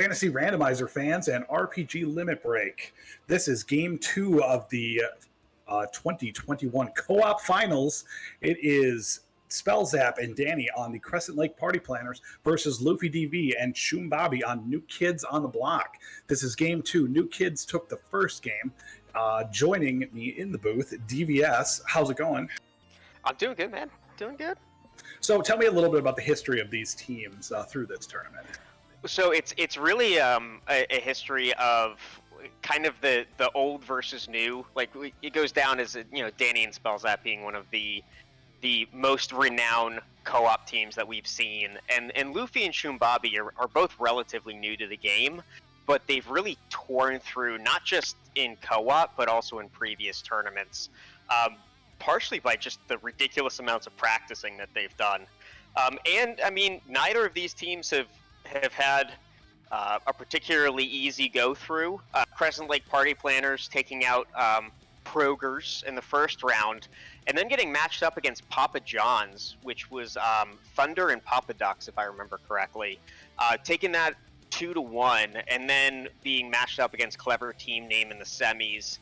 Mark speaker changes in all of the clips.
Speaker 1: Fantasy Randomizer fans and RPG Limit Break. This is game 2 of the 2021 co-op finals. It is Spellzap and Danny on the Crescent Lake Party Planners versus Luffy DV and Shumbabi on New Kids on the Block. This is game 2. New Kids took the first game. Joining me in the booth, DVS. How's it going?
Speaker 2: I'm doing good, man. Doing good.
Speaker 1: So tell me a little bit about the history of these teams through this tournament.
Speaker 2: So it's really a history of kind of the old versus new. Like it goes down as Danny and Spellzap being one of the most renowned co-op teams that we've seen, and Luffy and Shumbabi are both relatively new to the game, but they've really torn through not just in co-op but also in previous tournaments, partially by just the ridiculous amounts of practicing that they've done. And I mean, neither of these teams have had a particularly easy go through. Crescent Lake Party Planners taking out Progrers in the first round, and then getting matched up against Papa John's, which was Thunder and Papa Ducks, if I remember correctly, taking that 2-1, and then being matched up against Clever Team Name in the semis,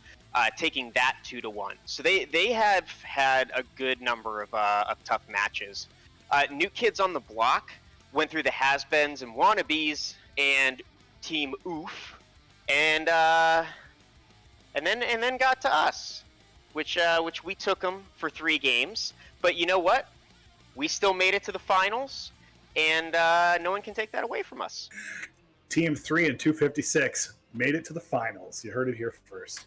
Speaker 2: taking that 2-1. So they have had a good number of tough matches. New Kids on the Block went through the has-beens and wannabes and Team Oof, and then got to us, which we took them for 3 games. But you know what? We still made it to the finals, and no one can take that away from us.
Speaker 1: Team 3 and 256 made it to the finals. You heard it here first.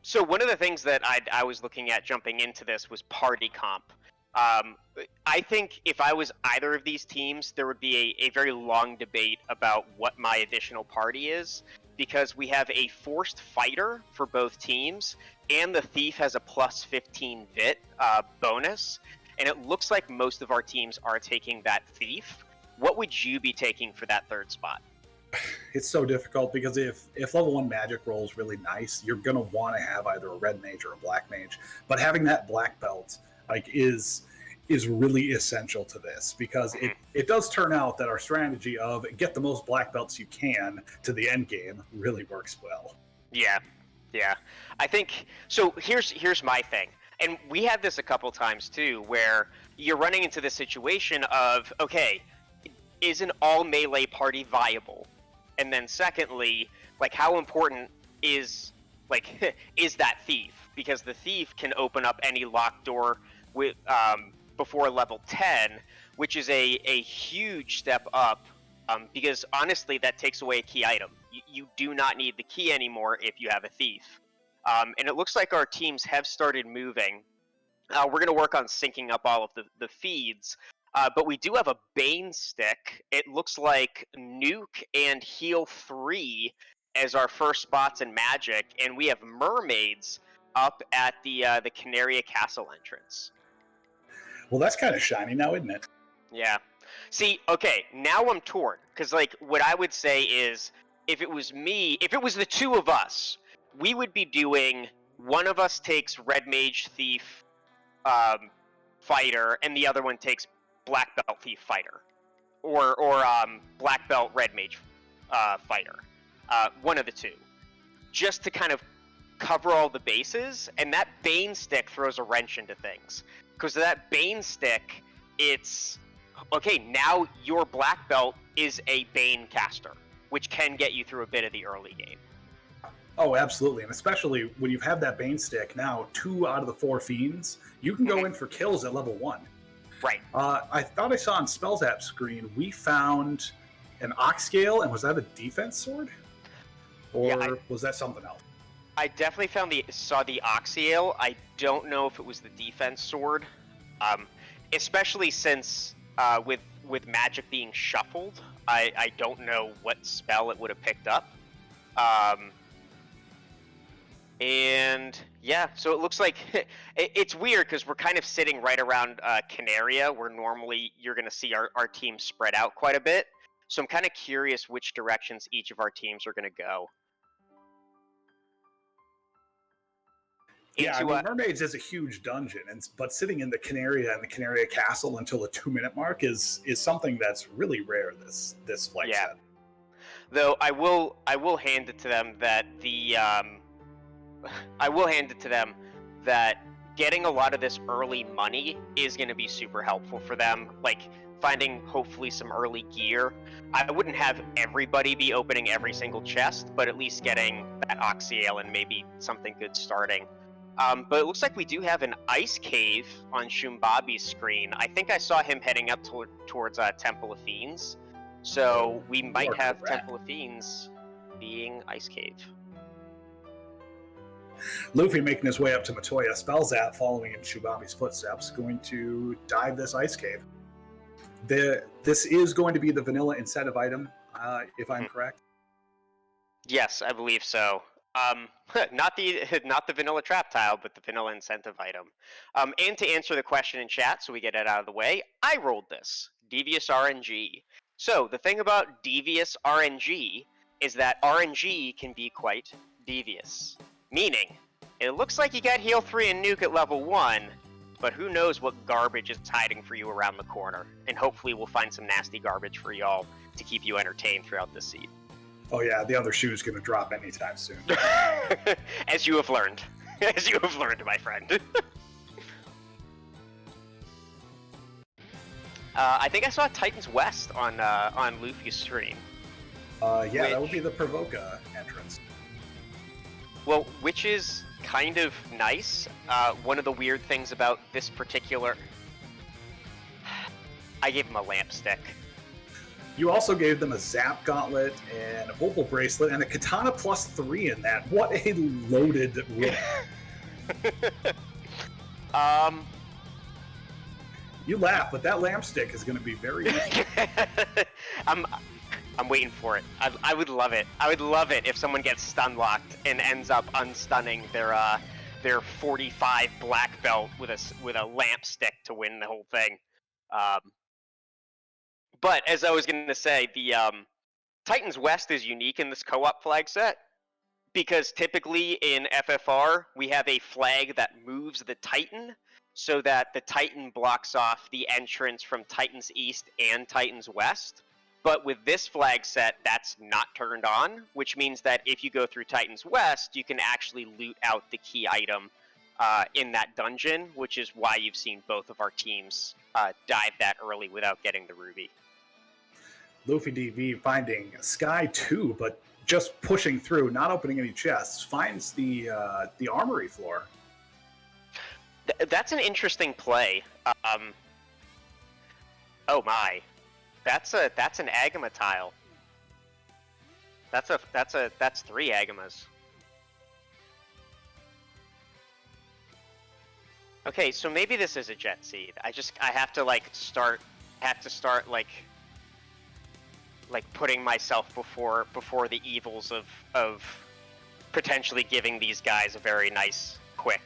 Speaker 2: So one of the things that I was looking at jumping into this was party comp. I think if I was either of these teams, there would be a very long debate about what my additional party is, because we have a forced fighter for both teams, and the thief has a plus 15 vit bonus, and it looks like most of our teams are taking that thief. What would you be taking for that third spot?
Speaker 1: It's so difficult because if level 1 magic rolls really nice, you're going to want to have either a red mage or a black mage. But having that black belt is really essential to this, because it does turn out that our strategy of get the most black belts you can to the end game really works well.
Speaker 2: Yeah. I think so. Here's my thing, and we had this a couple times too, where you're running into this situation of, okay, is an all melee party viable? And then secondly, like, how important is that thief? Because the thief can open up any locked door with before level 10, which is a huge step up, because honestly that takes away a key item. You do not need the key anymore if you have a thief. And it looks like our teams have started moving. We're going to work on syncing up all of the feeds. But we do have a Bane stick. It looks like Nuke and Heal 3 as our first spots in Magic, and we have Mermaids up at the Canaria Castle entrance.
Speaker 1: Well, that's kind of shiny now, isn't it?
Speaker 2: Yeah. See, okay, now I'm torn, because like what I would say is, if it was the two of us, we would be doing, one of us takes Red Mage Thief Fighter, and the other one takes Black Belt Thief Fighter, or Black Belt Red Mage Fighter, one of the two, just to kind of cover all the bases. And that Bane stick throws a wrench into things, because that Bane stick, it's okay, now your Black Belt is a Bane caster, which can get you through a bit of the early game.
Speaker 1: Oh, absolutely. And especially when you have that Bane stick, now 2 out of the 4 fiends, you can go in for kills at level 1.
Speaker 2: Right.
Speaker 1: I thought I saw on Spellzap's screen, we found an Oxgale, and was that a defense sword? Or was that something else?
Speaker 2: I definitely saw the Oxyale. I don't know if it was the defense sword, especially since with magic being shuffled, I don't know what spell it would have picked up. And yeah, so it looks like it's weird because we're kind of sitting right around Canaria, where normally you're going to see our teams spread out quite a bit. So I'm kind of curious which directions each of our teams are going to go.
Speaker 1: Yeah, I mean, Mermaids is a huge dungeon, but sitting in the Canaria and the Canaria Castle until the 2-minute mark is something that's really rare. This flight set.
Speaker 2: Though I will hand it to them that I will hand it to them that getting a lot of this early money is going to be super helpful for them. Like finding hopefully some early gear. I wouldn't have everybody be opening every single chest, but at least getting that Oxyale and maybe something good starting. But it looks like we do have an ice cave on Shumbabi's screen. I think I saw him heading up towards Temple of Fiends. So we might have Temple of Fiends being ice cave.
Speaker 1: Luffy making his way up to Matoya. Spellzap following in Shumbabi's footsteps, going to dive this ice cave. This is going to be the vanilla incentive item, if I'm correct.
Speaker 2: Yes, I believe so. Not the vanilla trap tile, but the vanilla incentive item. And to answer the question in chat, so we get it out of the way, I rolled this devious RNG. So the thing about devious RNG is that RNG can be quite devious. Meaning, it looks like you got heal 3 and nuke at level 1, but who knows what garbage is hiding for you around the corner. And hopefully we'll find some nasty garbage for y'all to keep you entertained throughout this seed.
Speaker 1: Oh yeah, the other shoe is going to drop anytime soon.
Speaker 2: As you have learned. As you have learned, my friend. I think I saw Titans West on Luffy's stream.
Speaker 1: Yeah, that would be the Provoca entrance.
Speaker 2: Well, which is kind of nice. One of the weird things about this particular... I gave him a lamp stick.
Speaker 1: You also gave them a Zap Gauntlet and a Opal Bracelet and a Katana +3 in that. What a loaded room. You laugh, but that lamp stick is going to be very useful.
Speaker 2: I'm waiting for it. I would love it. I would love it if someone gets stun locked and ends up unstunning their 45 black belt with a lamp stick to win the whole thing. But as I was going to say, the Titans West is unique in this co-op flag set because typically in FFR we have a flag that moves the Titan so that the Titan blocks off the entrance from Titans East and Titans West. But with this flag set, that's not turned on, which means that if you go through Titans West, you can actually loot out the key item in that dungeon, which is why you've seen both of our teams dive that early without getting the ruby.
Speaker 1: Luffy DV finding Sky 2, but just pushing through, not opening any chests, finds the armory floor.
Speaker 2: That's an interesting play. Oh my, that's an Agama tile. That's 3 Agamas. Okay, so maybe this is a jet seed. I have to start putting myself before the evils of potentially giving these guys a very nice quick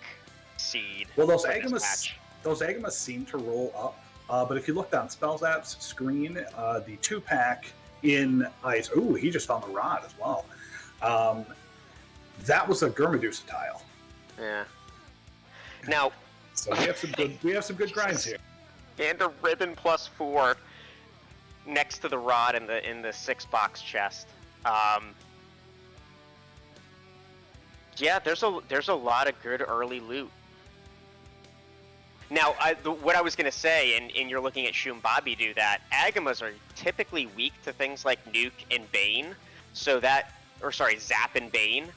Speaker 2: seed.
Speaker 1: Well, those Agamas seem to roll up, but if you look down Spellzap's screen, the 2-pack in ice. Ooh, he just found the rod as well. That was a Gurmadusa tile.
Speaker 2: Yeah. Now.
Speaker 1: So we have some good grinds here.
Speaker 2: And a ribbon +4 next to the rod in the 6-box chest. Yeah, there's a lot of good early loot. Now, what I was gonna say, and you're looking at Shumbabi do that. Agamas are typically weak to things like Nuke and Bane, Zap and Bane.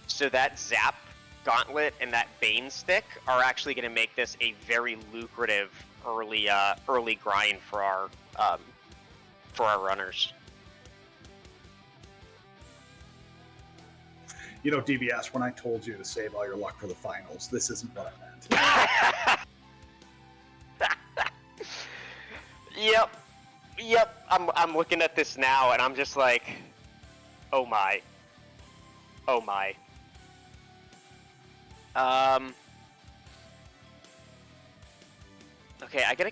Speaker 2: So that Zap Gauntlet and that Bane stick are actually going to make this a very lucrative early grind for our runners.
Speaker 1: You know, DBS, when I told you to save all your luck for the finals, this isn't what I meant. Yep.
Speaker 2: I'm looking at this now, and I'm just like, oh my. Okay, I gotta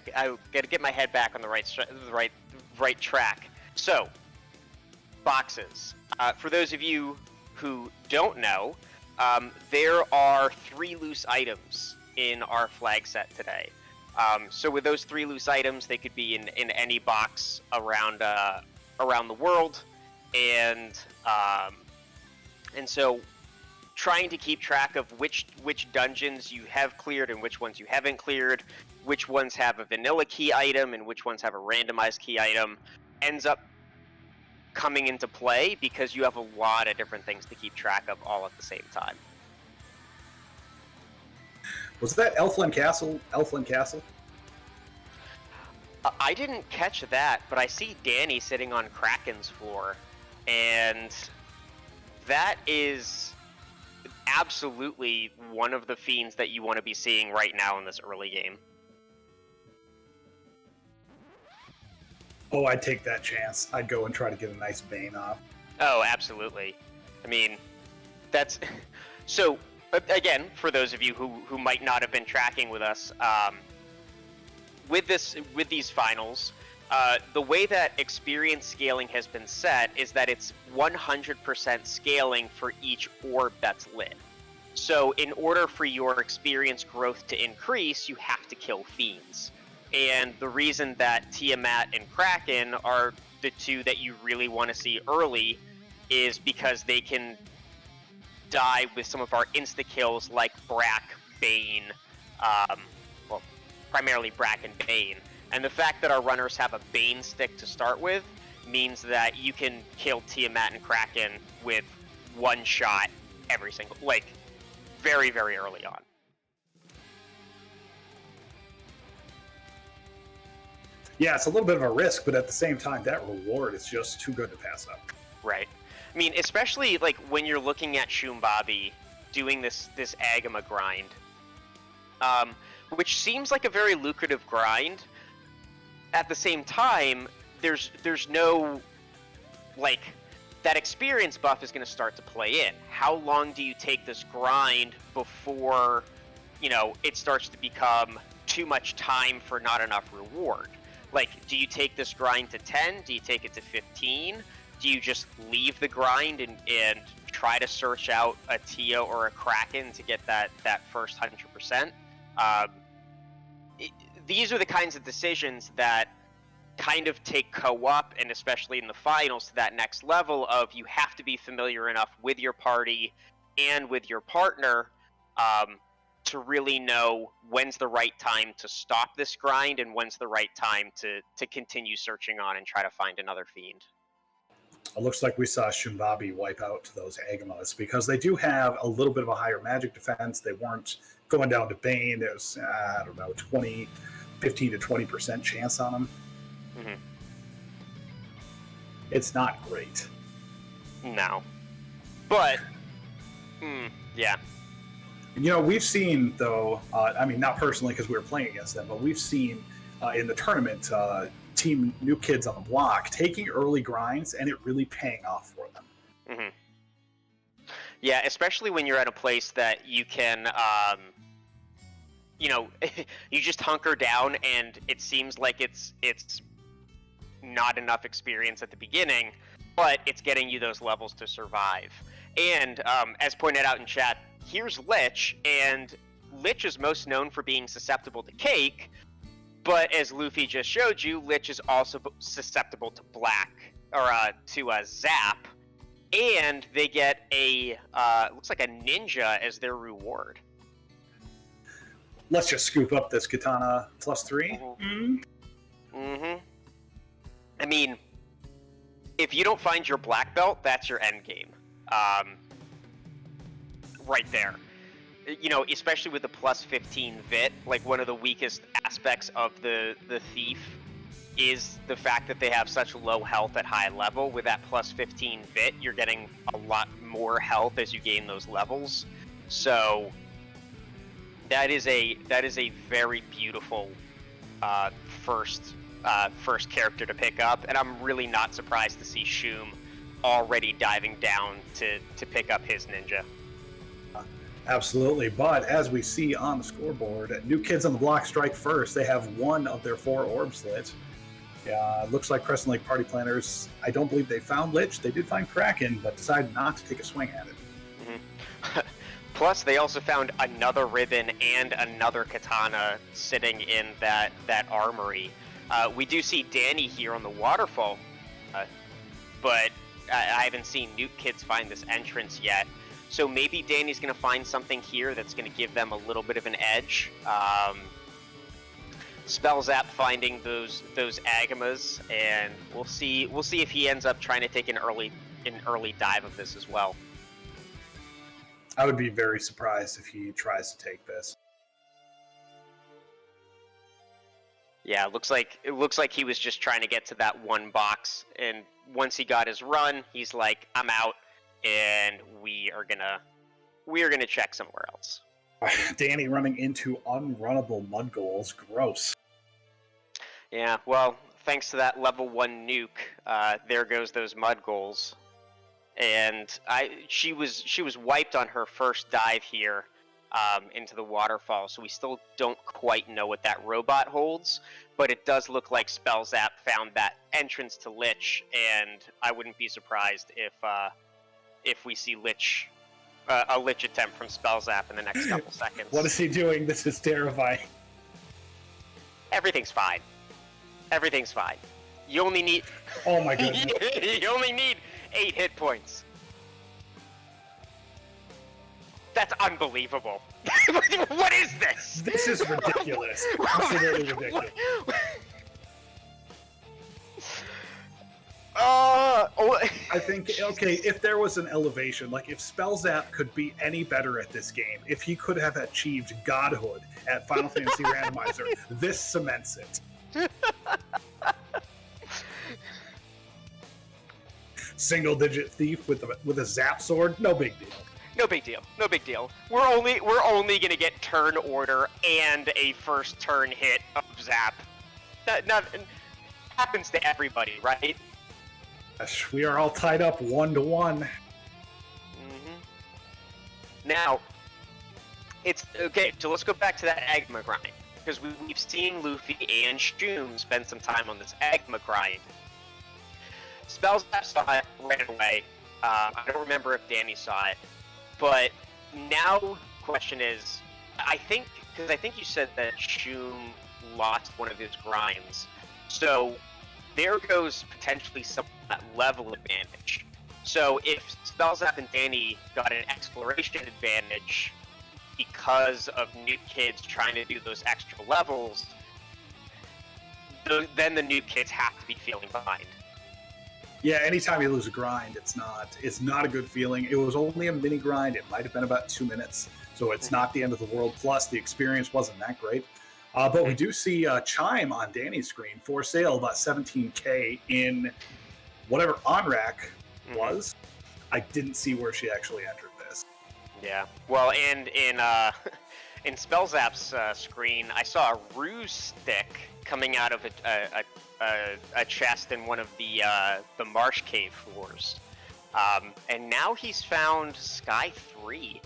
Speaker 2: get my head back on the right track. So, boxes. For those of you who don't know, there are 3 loose items in our flag set today. So with those 3 loose items, they could be in any box around the world, and so trying to keep track of which dungeons you have cleared and which ones you haven't cleared, which ones have a vanilla key item and which ones have a randomized key item, ends up coming into play because you have a lot of different things to keep track of all at the same time.
Speaker 1: Was that Elfland Castle?
Speaker 2: I didn't catch that, but I see Danny sitting on Kraken's floor, and that is absolutely one of the fiends that you want to be seeing right now in this early game.
Speaker 1: Oh, I'd take that chance. I'd go and try to get a nice Bane off.
Speaker 2: Oh, absolutely. I mean, that's... So, again, for those of you who might not have been tracking with us, with these finals, the way that experience scaling has been set is that it's 100% scaling for each orb that's lit. So in order for your experience growth to increase, you have to kill fiends. And the reason that Tiamat and Kraken are the 2 that you really want to see early is because they can die with some of our insta-kills like Brack, Bane, well, primarily Brack and Bane. And the fact that our runners have a Bane stick to start with means that you can kill Tiamat and Kraken with 1 shot every single, like, very, very early on.
Speaker 1: Yeah, it's a little bit of a risk, but at the same time, that reward is just too good to pass up.
Speaker 2: Right. I mean, especially like when you're looking at Shumbabi doing this Agama grind, which seems like a very lucrative grind. At the same time, there's no, like, that experience buff is going to start to play in. How long do you take this grind before, you know, it starts to become too much time for not enough reward? Like, do you take this grind to 10? Do you take it to 15? Do you just leave the grind and try to search out a Tia or a Kraken to get that first 100%? These are the kinds of decisions that kind of take co-op, and especially in the finals, to that next level of you have to be familiar enough with your party and with your partner to really know when's the right time to stop this grind and when's the right time to continue searching on and try to find another fiend.
Speaker 1: It looks like we saw Shumbabi wipe out those Agamas because they do have a little bit of a higher magic defense. They weren't going down to Bane. It was, 15 to 20% chance on them.
Speaker 2: Mm-hmm.
Speaker 1: It's not great.
Speaker 2: No. But, yeah.
Speaker 1: You know, we've seen, though, not personally because we were playing against them, but we've seen in the tournament Team New Kids on the Block taking early grinds and it really paying off for them.
Speaker 2: Mm-hmm. Yeah, especially when you're at a place that you can, you just hunker down and it seems like it's not enough experience at the beginning, but it's getting you those levels to survive. And as pointed out in chat, here's Lich, and Lich is most known for being susceptible to Cake, but as Luffy just showed you, Lich is also susceptible to Black, or to Zap, and they get a, looks like a Ninja as their reward.
Speaker 1: Let's just scoop up this Katana +3.
Speaker 2: Mm-hmm. I mean, if you don't find your black belt, that's your end game. Right there. You know, especially with the +15 Vit, like one of the weakest aspects of the Thief is the fact that they have such low health at high level. With that +15 Vit, you're getting a lot more health as you gain those levels. So that is a very beautiful first character to pick up, and I'm really not surprised to see Shum already diving down to pick up his ninja.
Speaker 1: Absolutely, but as we see on the scoreboard, New Kids on the Block strike first. They have 1 of their 4 orbs lit. It looks like Crescent Lake Party Planners, I don't believe they found Lich. They did find Kraken, but decided not to take a swing at it.
Speaker 2: Mm-hmm. Plus, they also found another ribbon and another katana sitting in that armory. We do see Danny here on the waterfall, but I haven't seen NUKE kids find this entrance yet. So maybe Danny's going to find something here that's going to give them a little bit of an edge. Spellzap finding those Agamas, and we'll see if he ends up trying to take an early dive of this as well.
Speaker 1: I would be very surprised if he tries to take this.
Speaker 2: Yeah, it looks like he was just trying to get to that one box, and once he got his run, he's like, I'm out, and we are gonna check somewhere else.
Speaker 1: Danny running into unrunnable mud goals. Gross.
Speaker 2: Yeah, well, thanks to that level 1 NUKE, there goes those mud goals. And she was wiped on her first dive here into the waterfall, so we still don't quite know what that robot holds, but it does look like Spellzap found that entrance to Lich, and I wouldn't be surprised if we see a Lich attempt from Spellzap in the next couple seconds.
Speaker 1: What is he doing? This is terrifying.
Speaker 2: Everything's fine. Everything's fine. You only need...
Speaker 1: Oh my goodness.
Speaker 2: You only need 8 hit points. That's unbelievable. What is this?
Speaker 1: This is ridiculous. Absolutely ridiculous. I think, okay, if there was an elevation, like if Spellzap could be any better at this game, if he could have achieved godhood at Final Fantasy Randomizer, this cements it. Single-digit thief with a zap sword, no big deal.
Speaker 2: No big deal. No big deal. We're only gonna get turn order and a first turn hit of zap. That happens to everybody, right?
Speaker 1: Gosh, we are all tied up 1-1.
Speaker 2: Mm-hmm. Now, it's okay. So let's go back to that Agma grind, because we've seen Luffy and Shum spend some time on this Agma grind. Spellzap saw it right away. I don't remember if Danny saw it, but now question is, I think you said that Shum lost one of his grinds, so there goes potentially some of that level advantage. So if Spellzap and Danny got an exploration advantage because of NUKE kids trying to do those extra levels, then the NUKE kids have to be feeling behind.
Speaker 1: Yeah, anytime you lose a grind, it's not a good feeling. It was only a mini grind. It might have been about 2 minutes, so it's not the end of the world. Plus, the experience wasn't that great. But we do see Chime on Danny's screen for sale, about 17K in whatever on-rack was. I didn't see where she actually entered this.
Speaker 2: Yeah, well, and in Spellzap's screen, I saw a ruse stick coming out of a chest in one of the marsh cave floors, and now he's found Sky 3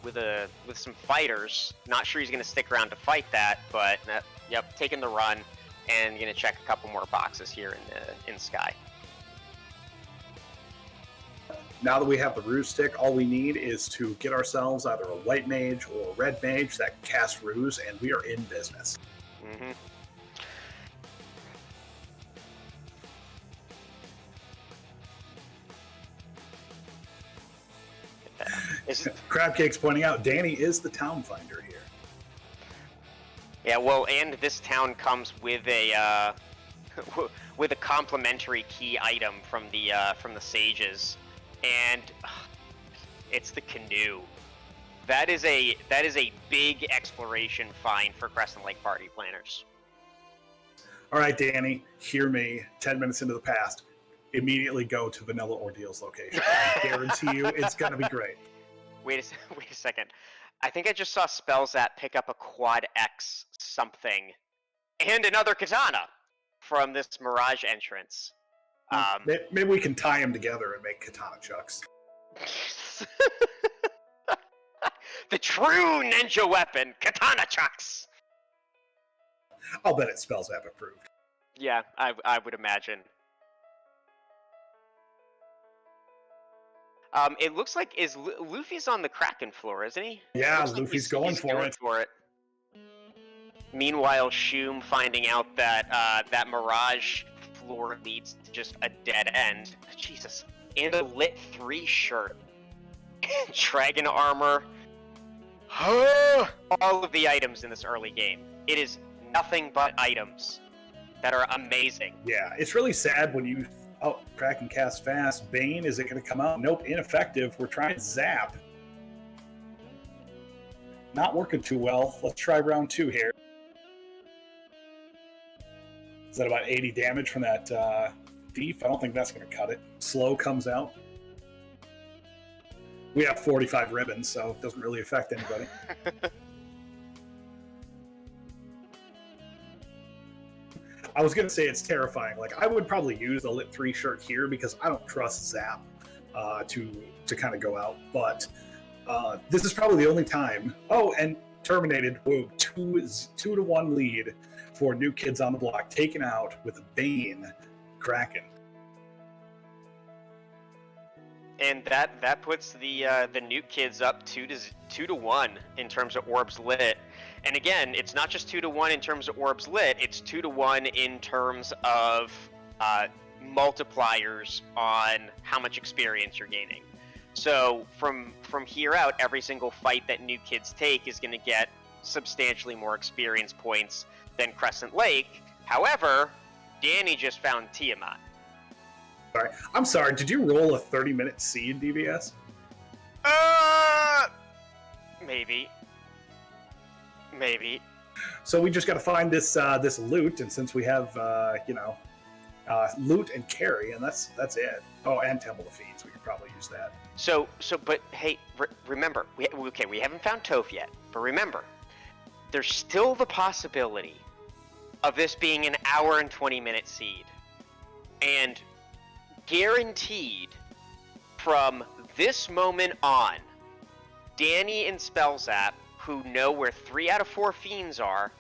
Speaker 2: with some fighters. Not sure he's going to stick around to fight that, but yep, taking the run and going to check a couple more boxes here in Sky.
Speaker 1: Now that we have the ruse stick, all we need is to get ourselves either a white mage or a red mage that can cast ruse, and we are in business.
Speaker 2: Mm-hmm.
Speaker 1: Crabcake's pointing out Danny is the town finder here.
Speaker 2: Yeah, well, and this town comes with a with a complimentary key item from the sages, and it's the canoe. That is a big exploration find for Crescent Lake party planners.
Speaker 1: All right, Danny, hear me. 10 minutes into the past, immediately go to Vanilla Ordeal's location. I guarantee you it's going to be great.
Speaker 2: Wait a second. I think I just saw Spellzap pick up a Quad X something and another katana from this Mirage entrance.
Speaker 1: Maybe we can tie them together and make katana chucks.
Speaker 2: The true ninja weapon, katana chucks!
Speaker 1: I'll bet it Spellzap approved.
Speaker 2: Yeah, I would imagine. It looks like Luffy's on the Kraken floor, isn't he?
Speaker 1: Yeah,
Speaker 2: Looks like
Speaker 1: Luffy's going for it.
Speaker 2: Meanwhile, Shum finding out that that Mirage floor leads to just a dead end. Jesus. And a lit 3 shirt. Dragon armor. All of the items in this early game. It is nothing but items that are amazing.
Speaker 1: Yeah, it's really sad when you... Oh, Kraken cast fast. Bane, is it going to come out? Nope, ineffective. We're trying to zap. Not working too well. Let's try round 2 here. Is that about 80 damage from that thief? I don't think that's going to cut it. Slow comes out. We have 45 ribbons, so it doesn't really affect anybody. I was going to say it's terrifying. Like, I would probably use the lit 3 shirt here because I don't trust Zap to kind of go out. But this is probably the only time. Oh, and terminated. Whoa, 2-1 lead for New Kids on the Block, taken out with a Bane Kraken.
Speaker 2: And that puts the Nuke Kids up 2-1 in terms of orbs lit. And again, it's not just 2-1 in terms of orbs lit. It's 2-1 in terms of multipliers on how much experience you're gaining. So from here out, every single fight that Nuke Kids take is going to get substantially more experience points than Crescent Lake. However, Danny just found Tiamat.
Speaker 1: Sorry. I'm sorry, did you roll a 30-minute seed, DBS?
Speaker 2: Maybe.
Speaker 1: So we just got to find this this loot, and since we have loot and carry, and that's it. Oh, and Temple of Fiends, we could probably use that.
Speaker 2: But hey, remember, we haven't found Toph yet, but remember, there's still the possibility of this being an hour and 20-minute seed, and guaranteed from this moment on, Danny and Spellzap, who know where 3 out of 4 fiends are,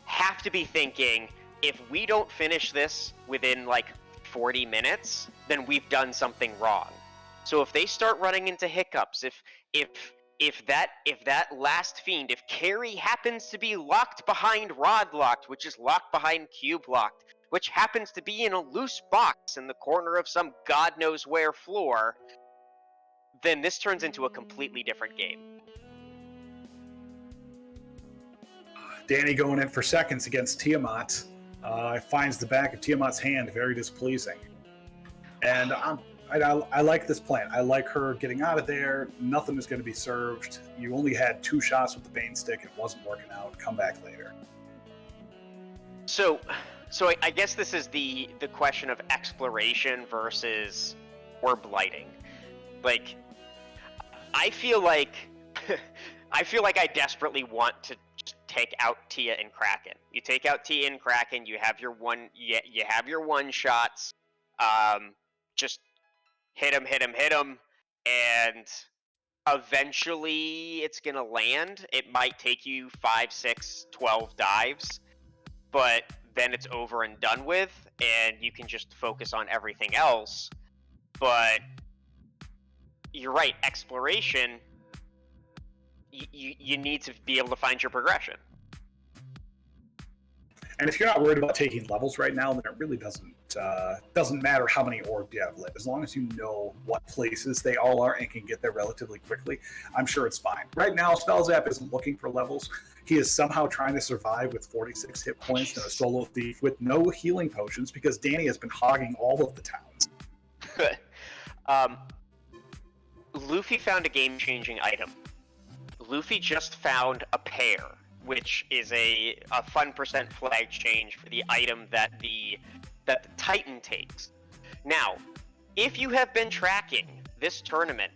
Speaker 2: have to be thinking, if we don't finish this within like 40 minutes, then we've done something wrong. So if they start running into hiccups, if that last fiend, if Carrie happens to be locked behind Rod Locked, which is locked behind Cube Locked, which happens to be in a loose box in the corner of some god knows where floor, then this turns into a completely different game.
Speaker 1: Danny going in for seconds against Tiamat. Finds the back of Tiamat's hand very displeasing. And I like this plan. I like her getting out of there. Nothing is going to be served. You only had 2 shots with the Bane stick. It wasn't working out. Come back later.
Speaker 2: So I guess this is the question of exploration versus orb lighting. Like, I feel like I desperately want to just take out Tia and Kraken. You take out Tia and Kraken, you have your one shots. Just hit him, and eventually it's gonna land. It might take you 5, 6, 12 dives, but then it's over and done with, and you can just focus on everything else. But you're right, exploration, you need to be able to find your progression.
Speaker 1: And if you're not worried about taking levels right now, then it really doesn't matter how many orbs you have lit. As long as you know what places they all are and can get there relatively quickly, I'm sure it's fine. Right now, Spellzap isn't looking for levels. He is somehow trying to survive with 46 hit points and a solo thief with no healing potions because Danny has been hogging all of the towns.
Speaker 2: Luffy found a game-changing item. Luffy just found a pair, which is a fun percent flag change for the item that the Titan takes. Now, if you have been tracking this tournament,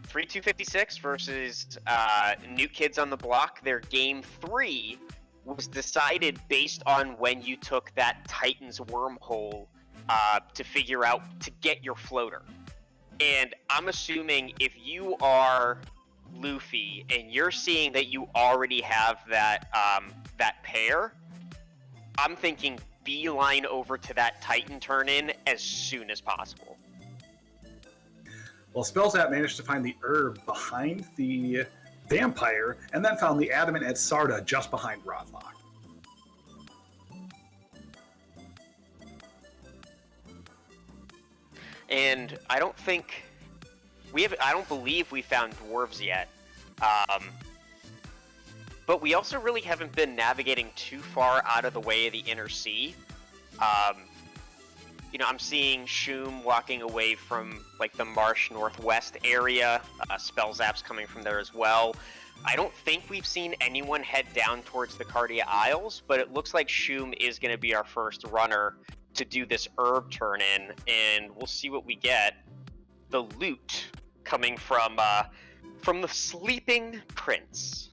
Speaker 2: 3256 versus New Kids on the Block, their game 3 was decided based on when you took that Titan's wormhole to figure out to get your floater. And I'm assuming if you are Luffy and you're seeing that you already have that pair, I'm thinking beeline over to that Titan turn-in as soon as possible.
Speaker 1: Well, Spellzap managed to find the herb behind the vampire, and then found the adamant at Sarda just behind Rodlock.
Speaker 2: And I don't believe we found dwarves yet. But we also really haven't been navigating too far out of the way of the inner sea. I'm seeing Shum walking away from like the marsh northwest area. Spellzap's coming from there as well. I don't think we've seen anyone head down towards the Cardia Isles, but it looks like Shum is going to be our first runner to do this herb turn in, and we'll see what we get. The loot coming from the Sleeping Prince.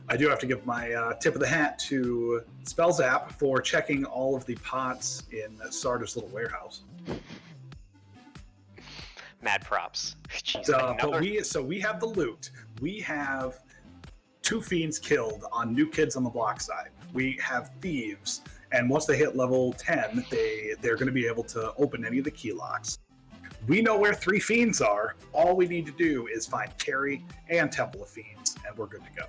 Speaker 1: I do have to give my tip of the hat to Spellzap for checking all of the pots in Sarda's little warehouse.
Speaker 2: Mad props. Jeez,
Speaker 1: but we have the loot. We have 2 fiends killed on New Kids on the Block side. We have thieves, and once they hit level 10, they're going to be able to open any of the key locks. We know where 3 fiends are. All we need to do is find Carrie and Temple of Fiends, and we're good to go.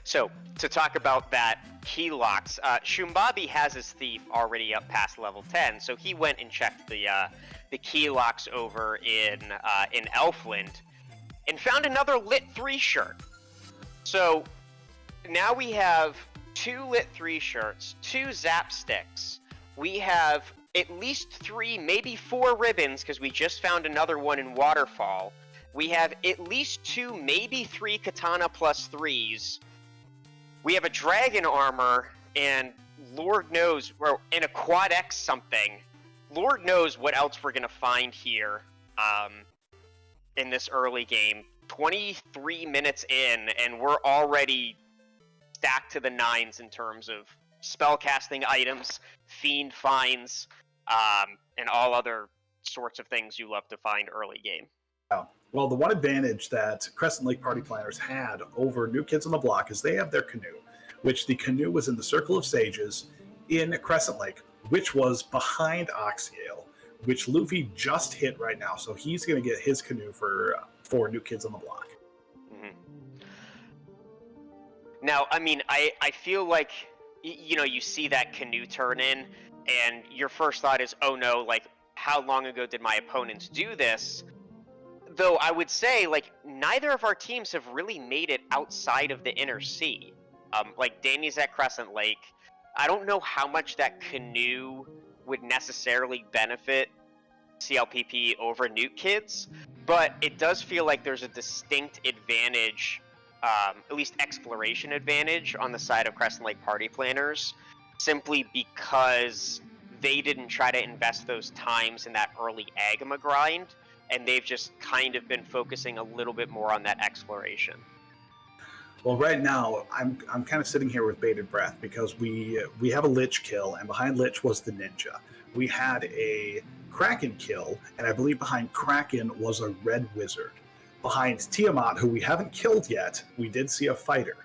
Speaker 2: So to talk about that key locks, Shumbabi has his thief already up past level 10, so he went and checked the key locks over in Elfland and found another Lit 3 shirt. So now we have 2 Lit 3 shirts, 2 Zap sticks. We have at least 3, maybe 4 ribbons, because we just found another one in Waterfall. We have at least 2, maybe 3 Katana plus 3s. We have a dragon armor, and Lord knows, and a Quad X something. Lord knows what else we're going to find here in this early game. 23 minutes in, and we're already stacked to the 9s in terms of spellcasting items, fiend finds, and all other sorts of things you love to find early game.
Speaker 1: Well, the one advantage that Crescent Lake party planners had over New Kids on the Block is they have their canoe, which the canoe was in the Circle of Sages in Crescent Lake, which was behind Oxyale, which Luffy just hit right now. So he's going to get his canoe for New Kids on the Block.
Speaker 2: Mm-hmm. Now, I mean, I feel like, you see that canoe turn in, and your first thought is, oh no, like, how long ago did my opponents do this? Though I would say, like, neither of our teams have really made it outside of the inner sea. Like, Danny's at Crescent Lake. I don't know how much that canoe would necessarily benefit CLPP over NUKE Kids, but it does feel like there's a distinct advantage, at least exploration advantage, on the side of Crescent Lake party planners, simply because they didn't try to invest those times in that early Agama grind, and they've just kind of been focusing a little bit more on that exploration.
Speaker 1: Well, right now, I'm kind of sitting here with bated breath because we have a Lich kill, and behind Lich was the Ninja. We had a Kraken kill, and I believe behind Kraken was a Red Wizard. Behind Tiamat, who we haven't killed yet, we did see a fighter.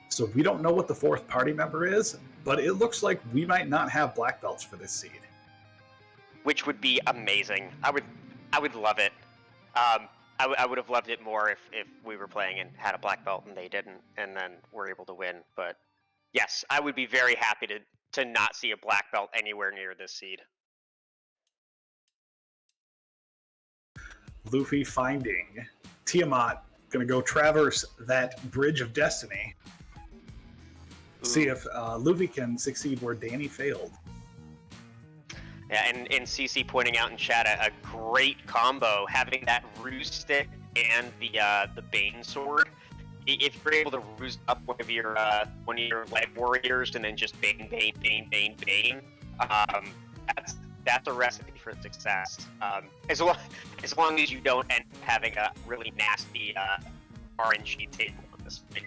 Speaker 1: So we don't know what the 4th party member is, but it looks like we might not have black belts for this seed.
Speaker 2: Which would be amazing. I would love it. I would have loved it more if we were playing and had a black belt and they didn't, and then were able to win. But yes, I would be very happy to not see a black belt anywhere near this seed.
Speaker 1: Luffy finding Tiamat, gonna go traverse that Bridge of Destiny. Ooh. See if Luffy can succeed where Danny failed.
Speaker 2: Yeah, and CC pointing out in chat a great combo, having that ruse stick and the Bane sword. If you're able to ruse up one of your leg warriors and then just Bane, that's a recipe for success. As long as you don't end up having a really nasty RNG table on this thing.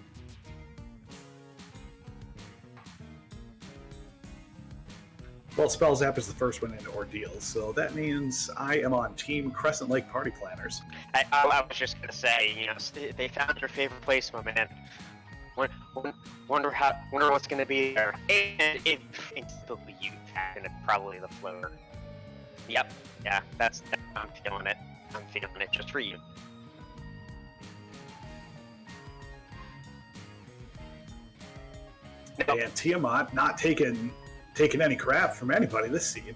Speaker 1: Well, Spellzap is the first one into Ordeals, so that means I am on Team Crescent Lake Party Planners.
Speaker 2: I was just gonna say, they found your favorite place, my man. Wonder what's gonna be there. And it's the youth and probably the floater. Yep. Yeah, I'm feeling it. I'm feeling it just for you.
Speaker 1: No. And Tiamat not taking any crap from anybody this season.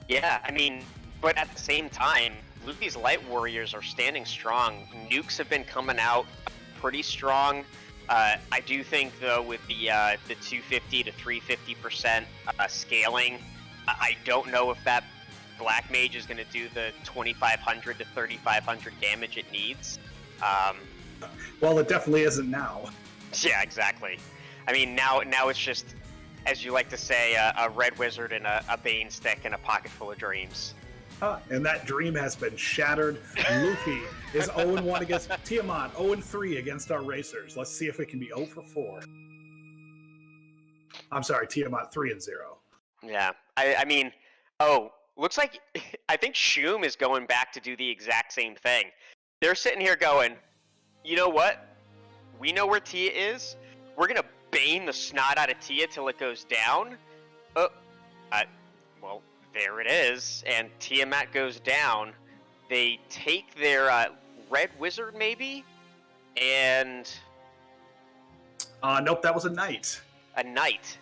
Speaker 2: Yeah, I mean, but at the same time, Luffy's Light Warriors are standing strong. Nukes have been coming out pretty strong. I do think, though, with the 250 to 350% scaling, I don't know if that Black Mage is going to do the 2,500 to 3,500 damage it needs.
Speaker 1: Well, it definitely isn't now.
Speaker 2: Yeah, exactly. I mean, now it's just, as you like to say, a Red Wizard and a Bane Stick and a pocket full of dreams.
Speaker 1: And that dream has been shattered. Luffy is 0-1 against Tiamat, 0-3 against our racers. Let's see if we can be 0-4. I'm sorry, Tiamat 3-0.
Speaker 2: Yeah, I mean, looks like I think Shum is going back to do the exact same thing. They're sitting here going, you know what? We know where Tia is. We're gonna bane the snot out of Tia till it goes down. Well, there it is, and Tiamat goes down. They take their Red Wizard, maybe, and
Speaker 1: nope, that was a Knight.
Speaker 2: A Knight.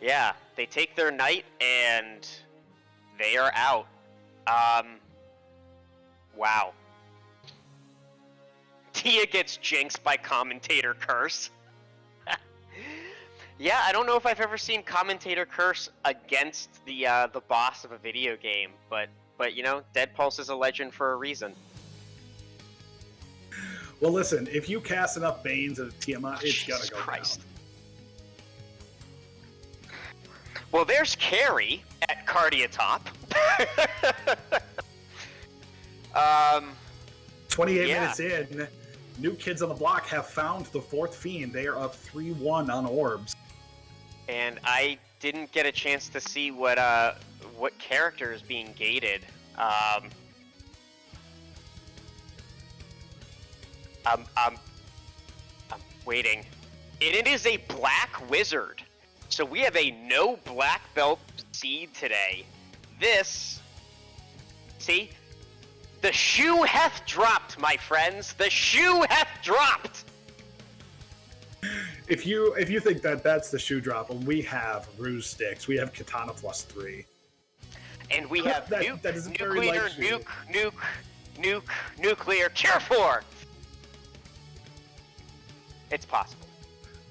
Speaker 2: Yeah, they take their Knight and they are out. Wow. Tia gets jinxed by Commentator Curse. Yeah, I don't know if I've ever seen Commentator Curse against the boss of a video game, but you know, Dead Pulse is a legend for a reason.
Speaker 1: Well, listen, if you cast enough Banes at Tiamat, it's gonna go
Speaker 2: Christ.
Speaker 1: down.
Speaker 2: Well, there's Carrie at Cardiatop.
Speaker 1: 28 minutes in, New Kids on the Block have found the fourth fiend. They are up 3-1 on orbs.
Speaker 2: And I didn't get a chance to see what character is being gated. I'm waiting. And it is a Black Wizard. So we have a no black belt seed today. See? The shoe hath dropped, my friends. The shoe hath dropped.
Speaker 1: If you think that that's the shoe drop, we have Ruse Sticks. We have Katana +3.
Speaker 2: And we have
Speaker 1: that is
Speaker 2: nuclear, nuclear, Cure 4. It's possible.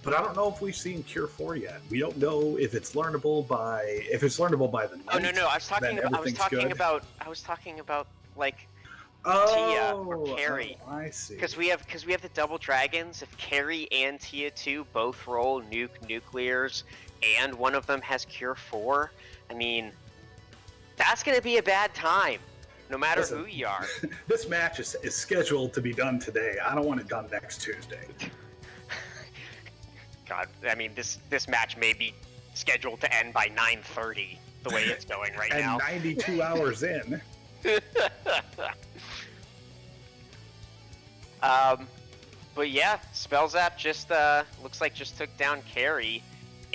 Speaker 1: But I don't know if we've seen Cure 4 yet. We don't know if it's learnable by the night.
Speaker 2: Oh no! I was talking about like Tia or Carrie.
Speaker 1: Oh, I see.
Speaker 2: Because we have the double dragons. If Carrie and Tia 2 both roll nuclears, and one of them has Cure 4, I mean, that's gonna be a bad time, no matter who you are.
Speaker 1: This match is scheduled to be done today. I don't want it done next Tuesday.
Speaker 2: God, I mean, this match may be scheduled to end by 9:30, the way it's going right now.
Speaker 1: And 92 hours in.
Speaker 2: But yeah, Spellzap just looks like just took down Carrie,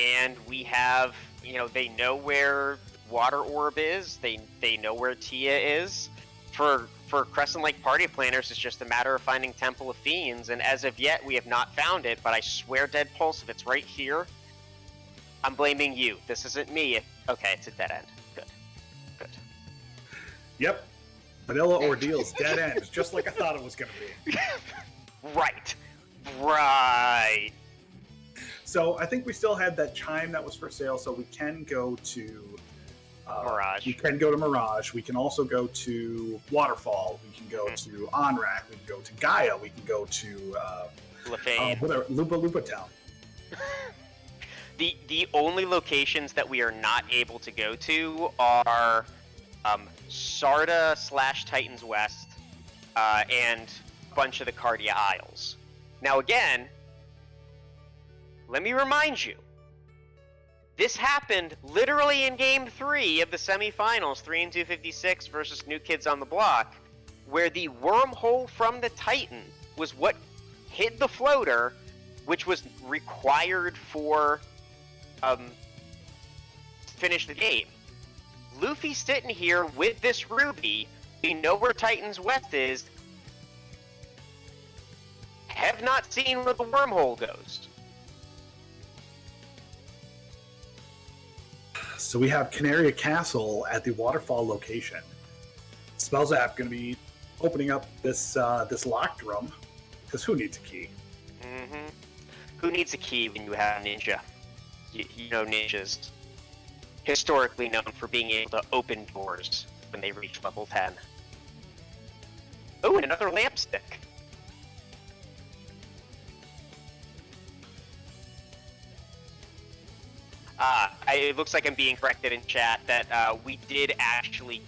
Speaker 2: and we have, you know, they know where Water Orb is. They know where Tia is. For Crescent Lake Party Planners, it's just a matter of finding Temple of Fiends, and as of yet, we have not found it, but I swear, Dead Pulse, if it's right here, I'm blaming you. This isn't me. Okay, it's a dead end. Good.
Speaker 1: Yep. Vanilla Ordeal's dead end, just like I thought it was going to be.
Speaker 2: Right.
Speaker 1: So I think we still had that chime that was for sale, so we can go to
Speaker 2: Mirage.
Speaker 1: We can go to Mirage. We can also go to Waterfall. We can go to Onrak. We can go to Gaia. We can go to Lupa Town.
Speaker 2: The only locations that we are not able to go to are Sarda / Titans West and a bunch of the Cardia Isles. Now again, let me remind you, this happened literally in Game 3 of the semifinals, 3-256 versus New Kids on the Block, where the wormhole from the Titan was what hit the floater, which was required for finish the game. Luffy's sitting here with this ruby. We know where Titan's West is. Have not seen where the wormhole goes.
Speaker 1: So we have Canaria Castle at the waterfall location. Spellzap going to be opening up this locked room, because who needs a key?
Speaker 2: Mm-hmm. Who needs a key when you have ninja? You know ninjas. Historically known for being able to open doors when they reach level 10. Oh, and another lamp stick. It looks like I'm being corrected in chat that we actually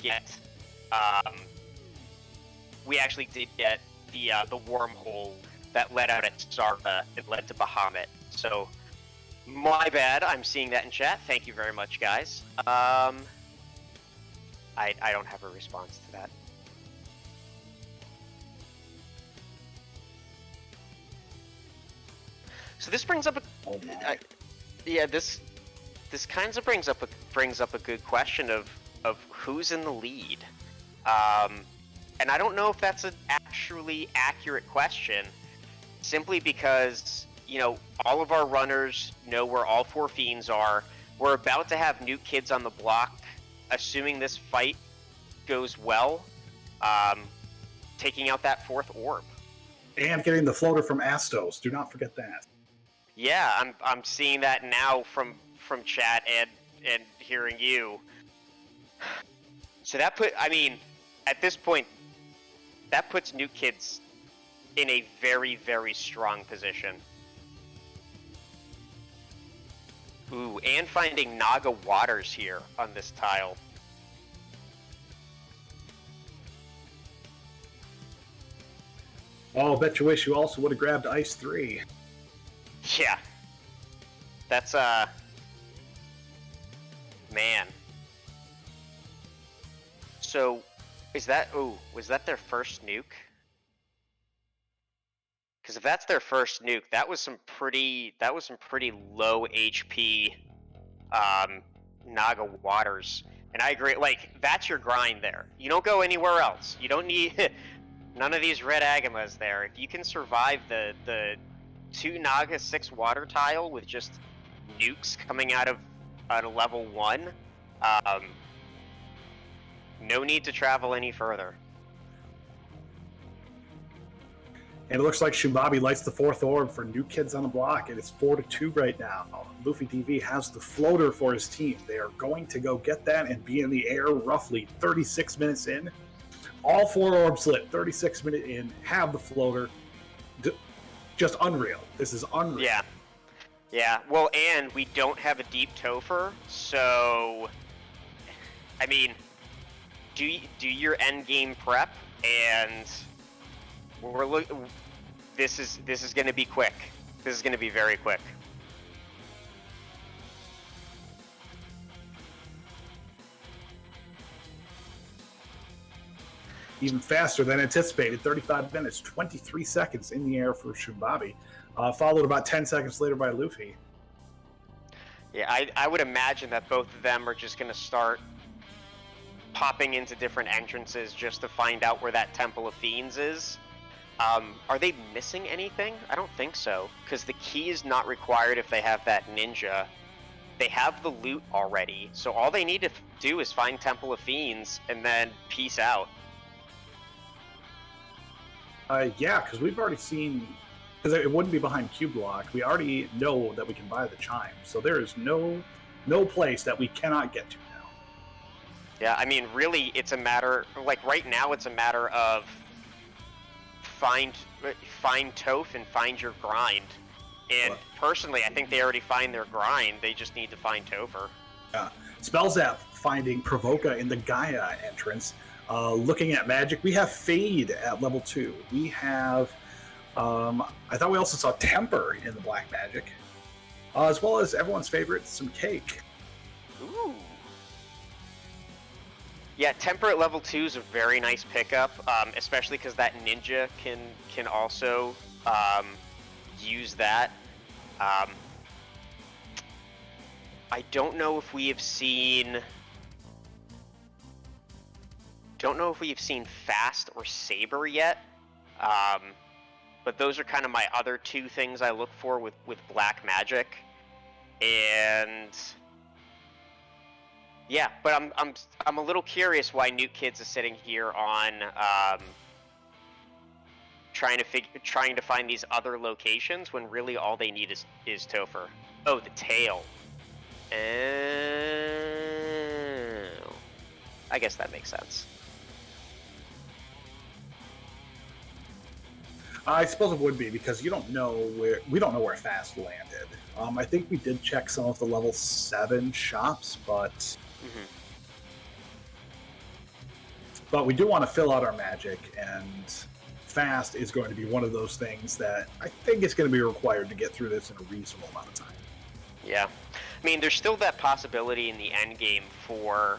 Speaker 2: did get the wormhole that led out at Sarka and led to Bahamut. So, my bad. I'm seeing that in chat. Thank you very much, guys. I don't have a response to that. So this brings up this kind of brings up a good question of who's in the lead, and I don't know if that's an actually accurate question, simply because all of our runners know where all 4 fiends are. We're about to have NUKE kids on the block, assuming this fight goes well, taking out that 4th orb.
Speaker 1: And getting the floater from Astos. Do not forget that.
Speaker 2: Yeah, I'm seeing that now from chat and hearing you. So at this point, that puts NUKE kids in a very, very strong position. Ooh, and finding Naga Waters here on this tile.
Speaker 1: Oh, bet you wish you also would have grabbed Ice 3.
Speaker 2: Yeah. That's, man. So, was that their first NUKE? Because if that's their first NUKE, that was some pretty low HP, Naga Waters. And I agree, that's your grind there. You don't go anywhere else. You don't need none of these red Agamas there. If you can survive the 2 Naga 6 water tile with just nukes coming out of level 1, no need to travel any further.
Speaker 1: And it looks like Shumabi lights the 4th orb for NUKE kids on the block. It is 4-2 right now. Luffy TV has the floater for his team. They are going to go get that and be in the air roughly 36 minutes in. All 4 orbs lit, 36 minutes in, have the floater. Just unreal. This is unreal.
Speaker 2: Yeah. Yeah, well, and we don't have a deep Topher, so do your end game prep, and this is going to be quick. This is going to be very quick.
Speaker 1: Even faster than anticipated. 35 minutes, 23 seconds in the air for Shumabi. Followed about 10 seconds later by Luffy.
Speaker 2: Yeah, I would imagine that both of them are just going to start popping into different entrances just to find out where that Temple of Fiends is. Are they missing anything? I don't think so, because the key is not required if they have that ninja. They have the loot already, so all they need to do is find Temple of Fiends and then peace out.
Speaker 1: Yeah, because we've already seen, because it wouldn't be behind Q Block. We already know that we can buy the chime, so there is no place that we cannot get to now.
Speaker 2: Yeah, really, it's a matter, right now, it's a matter of find Toph and find your grind. And personally, I think they already find their grind. They just need to find Topher.
Speaker 1: Yeah, Spellzap finding Provoca in the Gaia entrance. Looking at magic, we have Fade at level 2. We have, I thought we also saw Temper in the black magic, as well as everyone's favorite, some Cake.
Speaker 2: Ooh. Yeah, Temper at level 2 is a very nice pickup, especially because that ninja can also use that. I don't know if we have seen don't know if we've seen Fast or Saber yet. But those are kind of my other two things I look for with black magic. And yeah, but I'm a little curious why NUKE Kids is sitting here on trying to find these other locations when really all they need is Topher. Oh, the tail. Oh, I guess that makes sense.
Speaker 1: I suppose it would be, because we don't know where Fast landed. I think we did check some of the level 7 shops, but we do want to fill out our magic, and Fast is going to be one of those things that I think is going to be required to get through this in a reasonable amount of time.
Speaker 2: Yeah, I mean, there's still that possibility in the end game for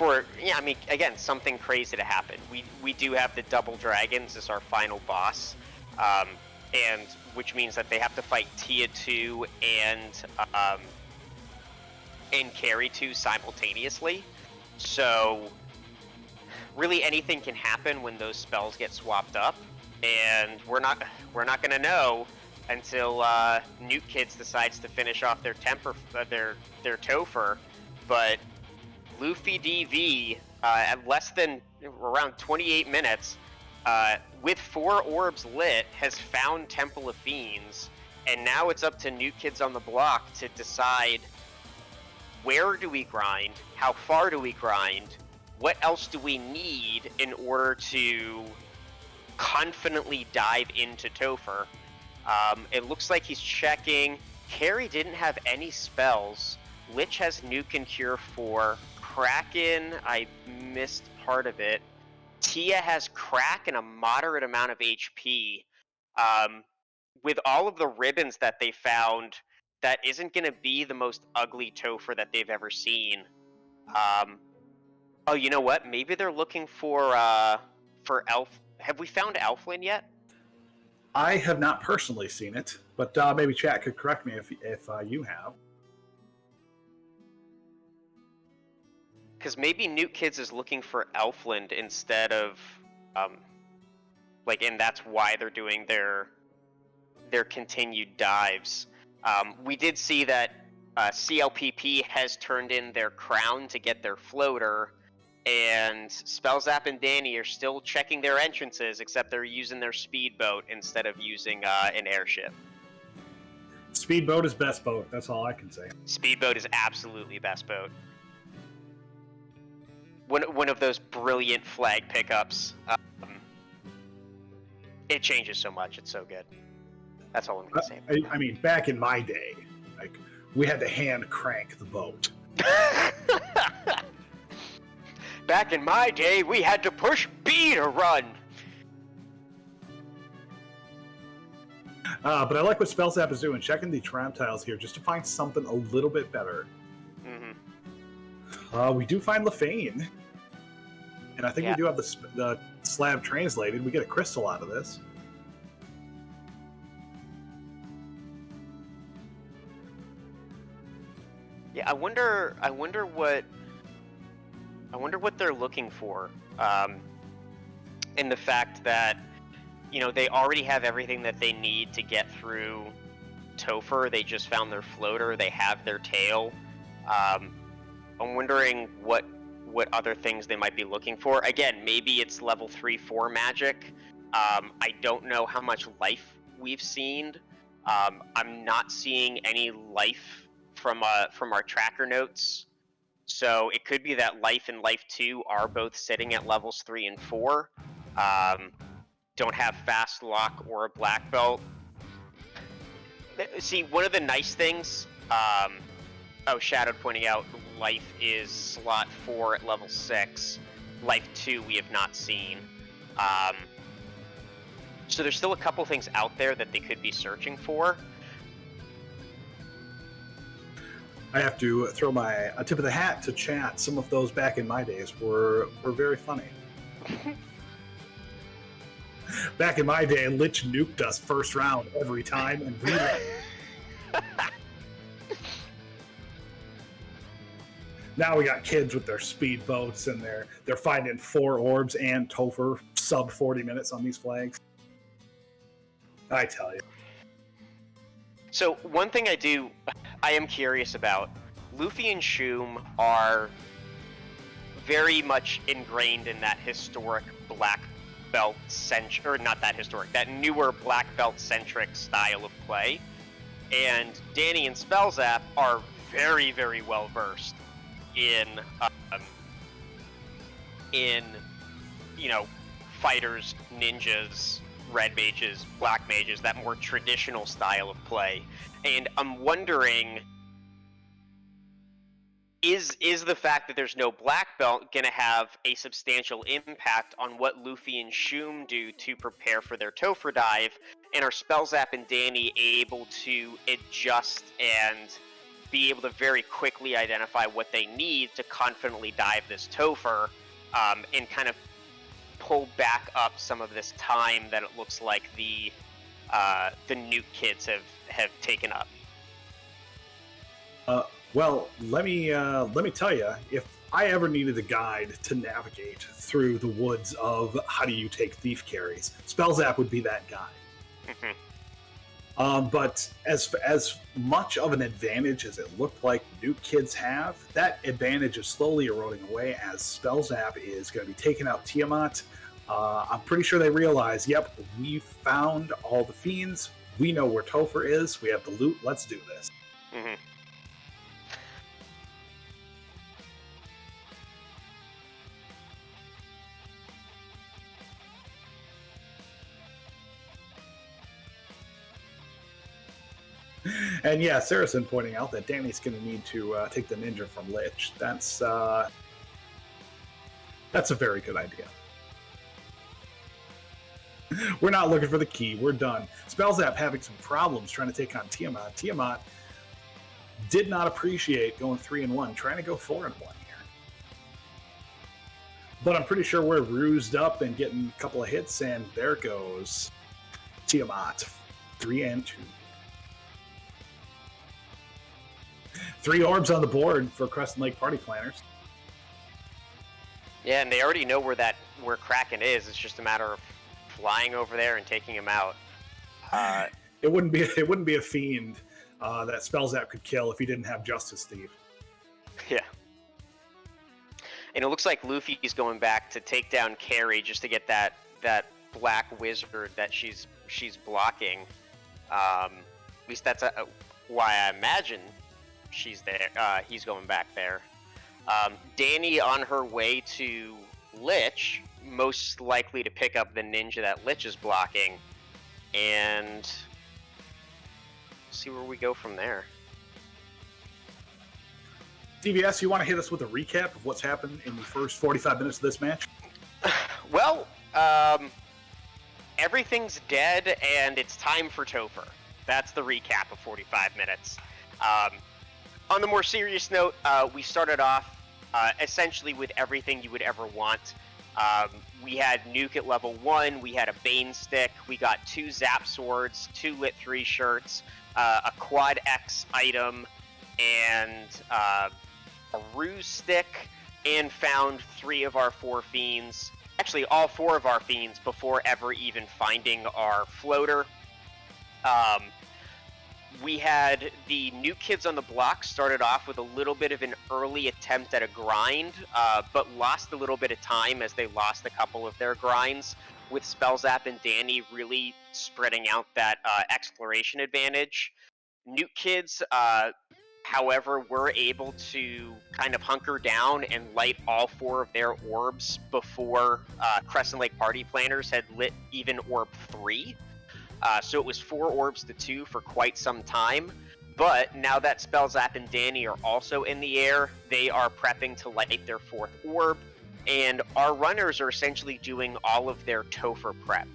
Speaker 2: I mean, again, something crazy to happen. We do have the double dragons as our final boss, and which means that they have to fight Tia 2 and Carry 2 simultaneously. So really, anything can happen when those spells get swapped up, and we're not gonna know until NUKE Kids decides to finish off their Topher, but Luffy DV at less than around 28 minutes, with 4 orbs lit, has found Temple of Fiends, and now it's up to NUKE Kids on the block to decide where do we grind, how far do we grind, what else do we need in order to confidently dive into Topher. It looks like he's checking. Carry didn't have any spells. Lich has Nuke and Cure 4. Kraken, I missed part of it. Tia has Crack and a moderate amount of HP. With all of the ribbons that they found, that isn't going to be the most ugly Topher that they've ever seen. Oh, you know what? Maybe they're looking for Elf. Have we found Elflin yet?
Speaker 1: I have not personally seen it, but maybe chat could correct me if you have.
Speaker 2: Because maybe NUKE Kids is looking for Elfland instead of, and that's why they're doing their continued dives. We did see that CLPP has turned in their crown to get their floater, and Spellzap and Danny are still checking their entrances, except they're using their speedboat instead of using an airship.
Speaker 1: Speedboat is best boat, that's all I can say.
Speaker 2: Speedboat is absolutely best boat. One of those brilliant flag pickups. It changes so much. It's so good. That's all I'm going to say.
Speaker 1: I mean, back in my day, we had to hand crank the boat.
Speaker 2: Back in my day, we had to push B to run.
Speaker 1: But I like what Spellzap is doing, checking the trap tiles here just to find something a little bit better. We do find Lefane. And I think we do have the slab translated. We get a crystal out of this.
Speaker 2: Yeah, I wonder what they're looking for. In the fact that, they already have everything that they need to get through Topher. They just found their floater. They have their tail. I'm wondering what other things they might be looking for. Again, maybe it's level 3-4 magic. I don't know how much life we've seen. I'm not seeing any life from our tracker notes. So it could be that Life and Life 2 are both sitting at levels 3 and 4. Don't have Fast Lock or a Black Belt. See, one of the nice things... Shadowed pointing out Life is slot 4 at level 6. Life 2 we have not seen. So there's still a couple things out there that they could be searching for.
Speaker 1: I have to throw a tip of the hat to chat. Some of those back in my days were very funny. Back in my day, Lich nuked us first round every time and relay. Now we got kids with their speedboats, and they're finding 4 orbs and Topher sub 40 minutes on these flags. I tell you.
Speaker 2: So one thing I am curious about, Luffy and Shum are very much ingrained in that historic black belt centric, or not that historic, that newer black belt centric style of play. And Danny and Spellzap are very, very well versed in fighters, ninjas, red mages, black mages, that more traditional style of play. And I'm wondering, is the fact that there's no black belt going to have a substantial impact on what Luffy and Shum do to prepare for their Topher dive? And are Spellzap and Danny able to adjust and be able to very quickly identify what they need to confidently dive this Topher, and kind of pull back up some of this time that it looks like the NUKE kids have taken up?
Speaker 1: Well, let me tell you, if I ever needed a guide to navigate through the woods of how do you take thief carries, Spellzap would be that guy.
Speaker 2: Mm-hmm.
Speaker 1: But as much of an advantage as it looked like NUKE kids have, that advantage is slowly eroding away as Spellzap is going to be taking out Tiamat. I'm pretty sure they realize, yep, we found all the fiends. We know where Topher is. We have the loot. Let's do this.
Speaker 2: Mm-hmm.
Speaker 1: And yeah, Saracen pointing out that Danny's going to need to take the ninja from Lich. That's a very good idea. We're not looking for the key. We're done. Spellzap having some problems trying to take on Tiamat. Tiamat did not appreciate going 3-1, trying to go 4-1 here. But I'm pretty sure we're rused up and getting a couple of hits, and there goes Tiamat, 3-2. 3 orbs on the board for Crescent Lake Party Planners.
Speaker 2: Yeah, and they already know where Kraken is. It's just a matter of flying over there and taking him out.
Speaker 1: It wouldn't be a fiend that Spellzap could kill if he didn't have Justice Thief.
Speaker 2: Yeah. And it looks like Luffy's going back to take down Carrie just to get that black wizard that she's blocking. At least that's why I imagine she's there. He's going back there. Danny on her way to Lich, most likely to pick up the ninja that Lich is blocking, and see where we go from there.
Speaker 1: DVS, you want to hit us with a recap of what's happened in the first 45 minutes of this match?
Speaker 2: Well, everything's dead, and it's time for Topher. That's the recap of 45 minutes. On the more serious note, we started off essentially with everything you would ever want. We had NUKE at level 1, we had a Bane stick, we got 2 Zap swords, 2 Lit 3 shirts, a Quad X item, and a Ruse stick, and found 3 of our 4 fiends. Actually, all 4 of our fiends before ever even finding our floater. We had the NUKE kids on the block started off with a little bit of an early attempt at a grind, but lost a little bit of time as they lost a couple of their grinds, with Spellzap and Danny really spreading out that exploration advantage. NUKE kids, however, were able to kind of hunker down and light all 4 of their orbs before Crescent Lake Party Planners had lit even orb 3. So it was 4 orbs to 2 for quite some time. But now that Spellzap and Danny are also in the air, they are prepping to light their 4th orb. And our runners are essentially doing all of their Topher prep.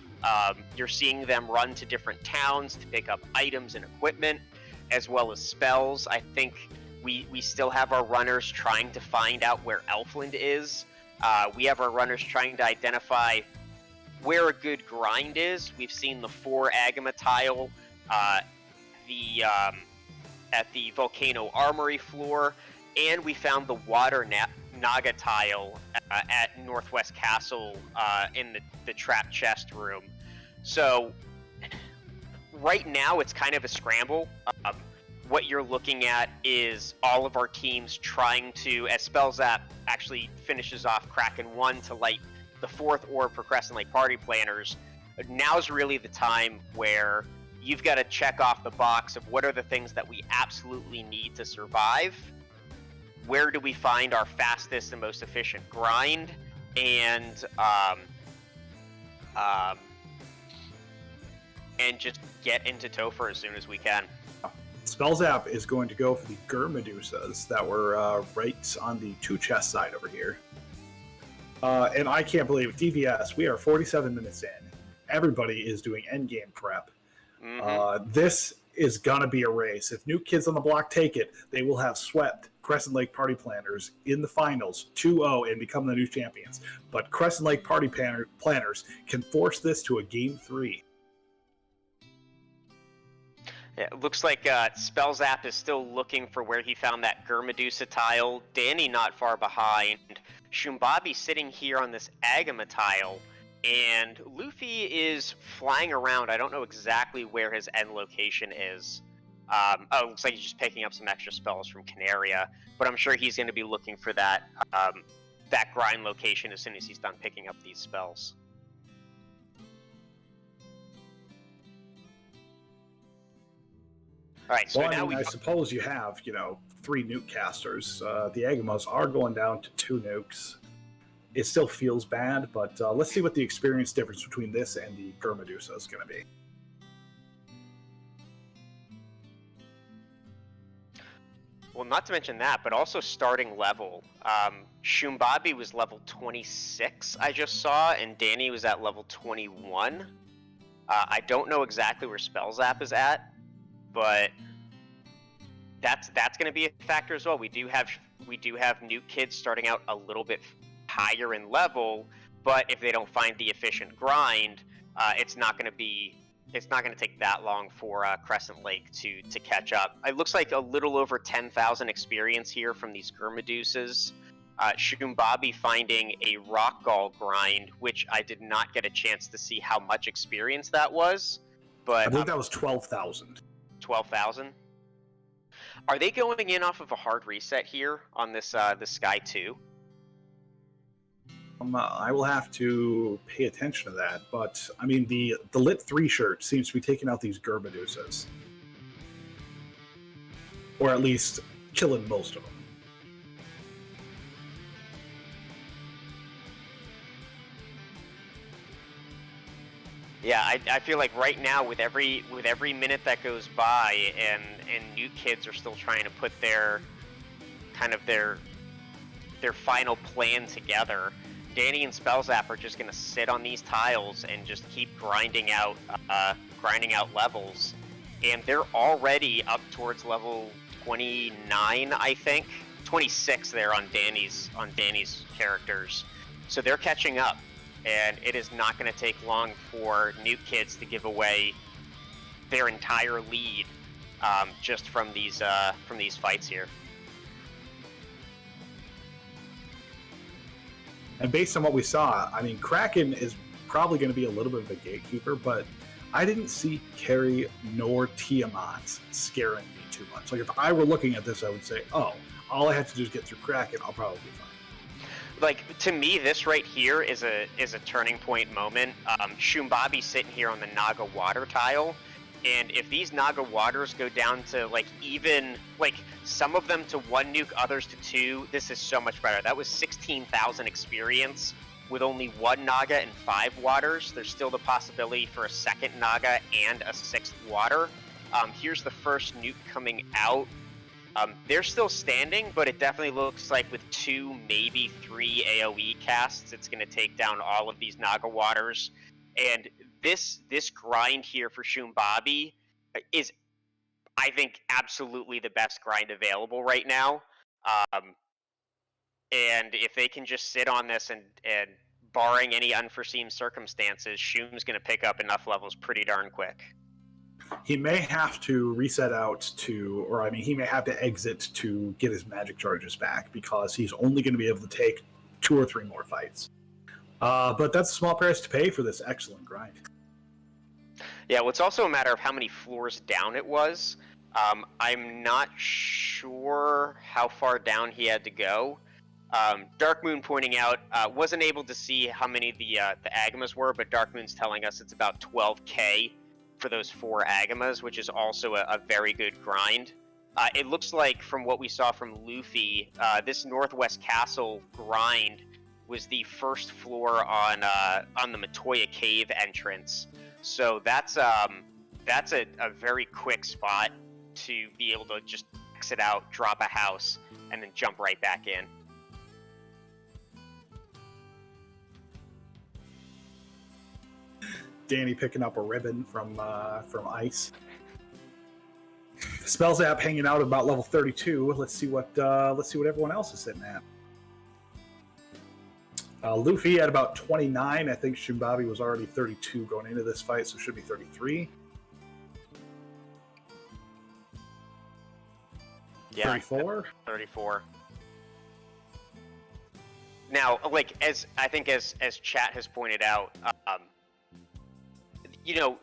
Speaker 2: You're seeing them run to different towns to pick up items and equipment, as well as spells. I think we still have our runners trying to find out where Elfland is. We have our runners trying to identify where a good grind is. We've seen the 4 Agama tile at the Volcano Armory floor, and we found the water Naga tile at Northwest Castle in the trap chest room. So right now it's kind of a scramble. What you're looking at is all of our teams trying to, as Spellzap actually finishes off Kraken 1 to light the 4th orb for Crescent Lake Party Planners, now's really the time where you've got to check off the box of what are the things that we absolutely need to survive, where do we find our fastest and most efficient grind, and just get into Topher as soon as we can.
Speaker 1: Spellzap is going to go for the Medusas that were right on the 2 chest side over here. And I can't believe it. DVS, we are 47 minutes in. Everybody is doing endgame prep. Mm-hmm. This is going to be a race. If NUKE Kids on the Block take it, they will have swept Crescent Lake Party Planners in the finals 2-0 and become the new champions. But Crescent Lake Party Planners can force this to a game 3.
Speaker 2: Yeah, it looks like Spellzap is still looking for where he found that Medusa tile. Danny not far behind. Shumbabi sitting here on this Agama tile. And Luffy is flying around. I don't know exactly where his end location is. It looks like he's just picking up some extra spells from Canaria. But I'm sure he's going to be looking for that grind location as soon as he's done picking up these spells. All right, so
Speaker 1: well,
Speaker 2: now
Speaker 1: I suppose you have, 3 nuke casters. The Agamas are going down to 2 nukes. It still feels bad, but let's see what the experience difference between this and the Medusa is going to be.
Speaker 2: Well, not to mention that, but also starting level. Shumbabi was level 26, I just saw, and Danny was at level 21. I don't know exactly where Spellzap is at, but that's going to be a factor as well. We do have NUKE Kids starting out a little bit higher in level, but if they don't find the efficient grind, it's not going to take that long for Crescent Lake to catch up. It looks like a little over 10,000 experience here from these Medusas. Shumbabi finding a Rock Gall grind, which I did not get a chance to see how much experience that was, but
Speaker 1: I believe that was 12,000.
Speaker 2: 12,000. Are they going in off of a hard reset here on this Sky 2?
Speaker 1: I will have to pay attention to that, but I mean the Lit 3 shirt seems to be taking out these Medusas, or at least killing most of them.
Speaker 2: Yeah, I feel like right now with every minute that goes by and NUKE Kids are still trying to put their final plan together, Danny and Spellzap are just going to sit on these tiles and just keep grinding out levels, and they're already up towards level 29, I think 26 there on Danny's characters, so they're catching up. And it is not going to take long for NUKE Kids to give away their entire lead just from these fights here.
Speaker 1: And based on what we saw, I mean, Kraken is probably going to be a little bit of a gatekeeper, but I didn't see Carrie nor Tiamat scaring me too much. Like, if I were looking at this, I would say, oh, all I have to do is get through Kraken, I'll probably be fine.
Speaker 2: Like, to me, this right here is a turning point moment. Shumbabi sitting here on the Naga water tile, and if these Naga waters go down to even some of them to 1 nuke, others to 2, this is so much better. That was 16,000 experience with only 1 Naga and 5 waters. There's still the possibility for a 2nd Naga and a 6th water. Here's the first nuke coming out. They're still standing, but it definitely looks like with 2, maybe 3 AoE casts, it's going to take down all of these Naga waters. And this grind here for Shumbabi is, I think, absolutely the best grind available right now. And if they can just sit on this and barring any unforeseen circumstances, Shum's going to pick up enough levels pretty darn quick.
Speaker 1: He may have to reset out to, or I mean, he may have to exit to get his magic charges back because he's only going to be able to take 2 or 3 more fights. But that's a small price to pay for this excellent grind.
Speaker 2: Yeah, well, it's also a matter of how many floors down it was. I'm not sure how far down he had to go. Dark Moon pointing out, wasn't able to see how many the Agamas were, but Dark Moon's telling us it's about 12k for those 4 Agamas, which is also a very good grind. It looks like from what we saw from Luffy, this Northwest Castle grind was the first floor on the Matoya Cave entrance. So that's a very quick spot to be able to just exit out, drop a house, and then jump right back in.
Speaker 1: Danny picking up a ribbon from Ice. Spells app hanging out at about level 32. Let's see what everyone else is sitting at. Luffy at about 29. I think Shumbabi was already 32 going into this fight, so should be 33.
Speaker 2: Yeah,
Speaker 1: 34.
Speaker 2: 34. Now, like as chat has pointed out, you know,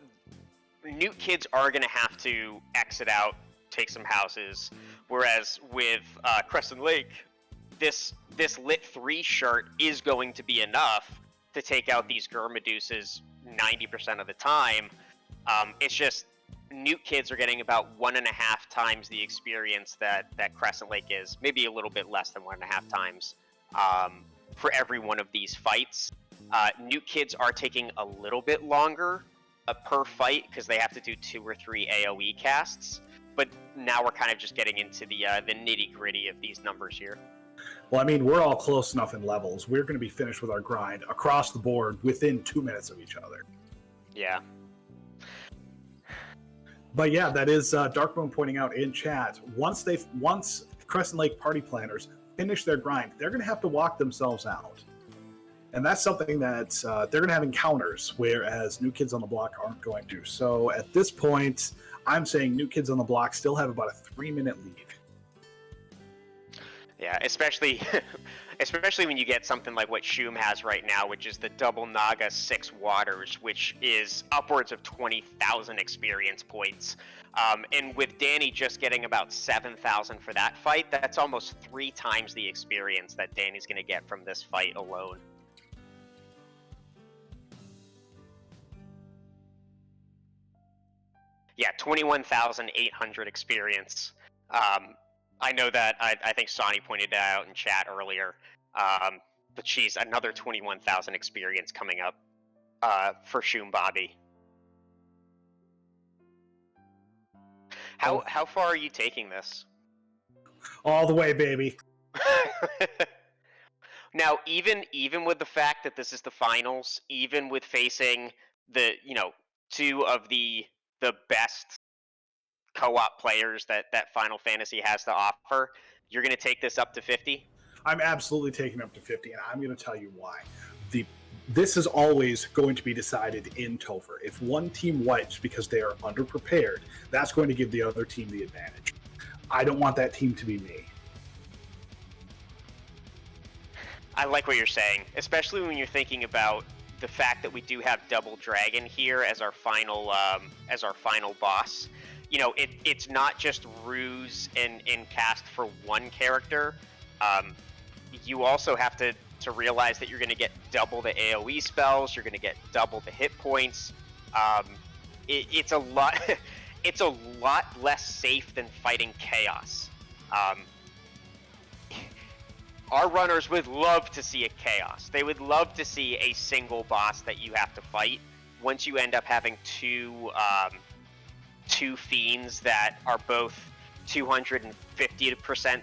Speaker 2: NUKE kids are going to have to exit out, take some houses, whereas with Crescent Lake, this Lit 3 shirt is going to be enough to take out these Gurmaduces 90% of the time. It's just NUKE kids are getting about 1.5 times the experience that Crescent Lake is, maybe a little bit less than 1.5 times for every one of these fights. NUKE kids are taking a little bit longer per fight because they have to do 2 or 3 AoE casts, but now we're kind of just getting into the nitty gritty of these numbers here.
Speaker 1: Well, I mean, we're all close enough in levels. We're going to be finished with our grind across the board within 2 minutes of each other.
Speaker 2: Yeah.
Speaker 1: But yeah, that is Dark Moon pointing out in chat. Once Crescent Lake party planners finish their grind, they're going to have to walk themselves out. And that's something that they're going to have encounters, whereas New Kids on the Block aren't going to. So at this point, I'm saying New Kids on the Block still have about a 3-minute lead.
Speaker 2: Yeah, especially when you get something like what Shum has right now, which is the double Naga 6 waters, which is upwards of 20,000 experience points. And with Danny just getting about 7,000 for that fight, that's almost 3 times the experience that Danny's going to get from this fight alone. Yeah, 21,800 experience. I know that I think Sonny pointed that out in chat earlier. But geez, another 21,000 experience coming up for Shum Bobby. How far are you taking this?
Speaker 1: All the way, baby.
Speaker 2: Now, even with the fact that this is the finals, even with facing the 2 of the best co-op players that Final Fantasy has to offer, you're going to take this up to 50?
Speaker 1: I'm absolutely taking up to 50, and I'm going to tell you why. This is always going to be decided in Topher. If one team wipes because they are underprepared, that's going to give the other team the advantage. I don't want that team to be me.
Speaker 2: I like what you're saying, especially when you're thinking about the fact that we do have Double Dragon here as our final boss. You know, it's not just ruse and cast for one character. You also have to realize that you're going to get double the AoE spells. You're going to get double the hit points. It's a lot. It's a lot less safe than fighting chaos. Our runners would love to see a chaos. They would love to see a single boss that you have to fight. Once you end up having two fiends that are both 250%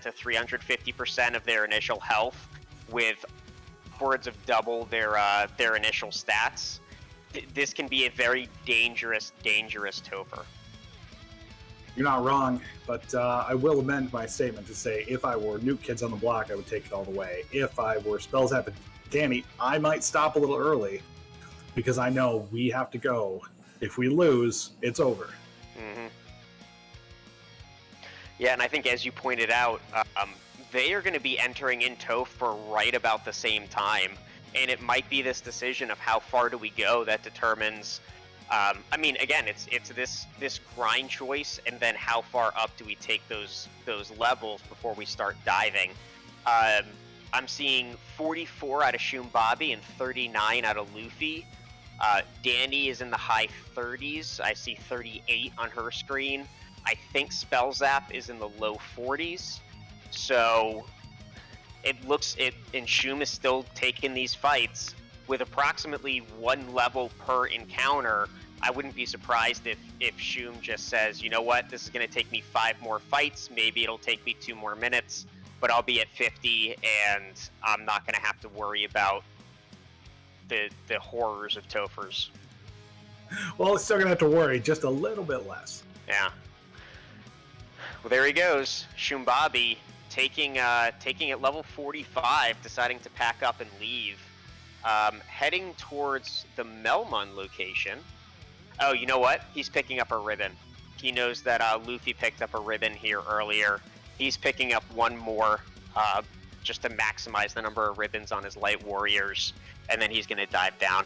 Speaker 2: to 350% of their initial health, with upwards of double their initial stats, this can be a very dangerous Topher.
Speaker 1: You're not wrong, but I will amend my statement to say if I were Nuke Kids on the Block, I would take it all the way. If I were Spells App and Danny, I might stop a little early because I know we have to go. If we lose, it's over.
Speaker 2: Mm-hmm. Yeah, and I think as you pointed out, they are going to be entering in Topher right about the same time, and it might be this decision of how far do we go that determines. I mean, again, it's this grind choice, and then how far up do we take those levels before we start diving. I'm seeing 44 out of Shumbabi and 39 out of Luffy. Danny is in the high 30s. I see 38 on her screen. I think Spell Zap is in the low 40s. So it looks and Shum is still taking these fights with approximately 1 level per encounter. I wouldn't be surprised if Shum just says, you know what, this is going to take me 5 more fights. Maybe it'll take me 2 more minutes, but I'll be at 50 and I'm not going to have to worry about the horrors of Tophers.
Speaker 1: Well, it's still going to have to worry just a little bit less.
Speaker 2: Yeah. Well, there he goes. Shumbabi taking at level 45, deciding to pack up and leave. Heading towards the Melmon location. Oh, you know what? He's picking up a ribbon. He knows that Luffy picked up a ribbon here earlier. He's picking up 1 more just to maximize the number of ribbons on his light warriors, and then he's going to dive down.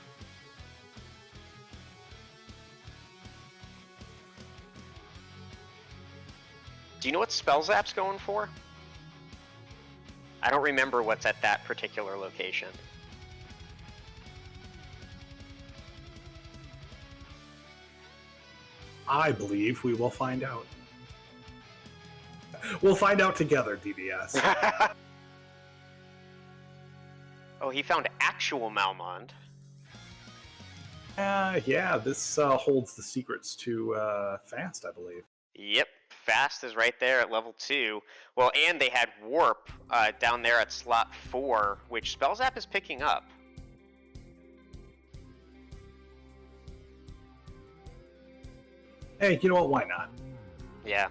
Speaker 2: Do you know what Spell Zap's going for? I don't remember what's at that particular location.
Speaker 1: I believe we will find out. We'll find out together, DBS.
Speaker 2: Oh, he found actual Malmond.
Speaker 1: Yeah, this holds the secrets to Fast, I believe.
Speaker 2: Yep, Fast is right there at level 2. Well, and they had Warp down there at slot 4, which Spell Zap is picking up.
Speaker 1: Hey, you know what? Why not?
Speaker 2: Yeah.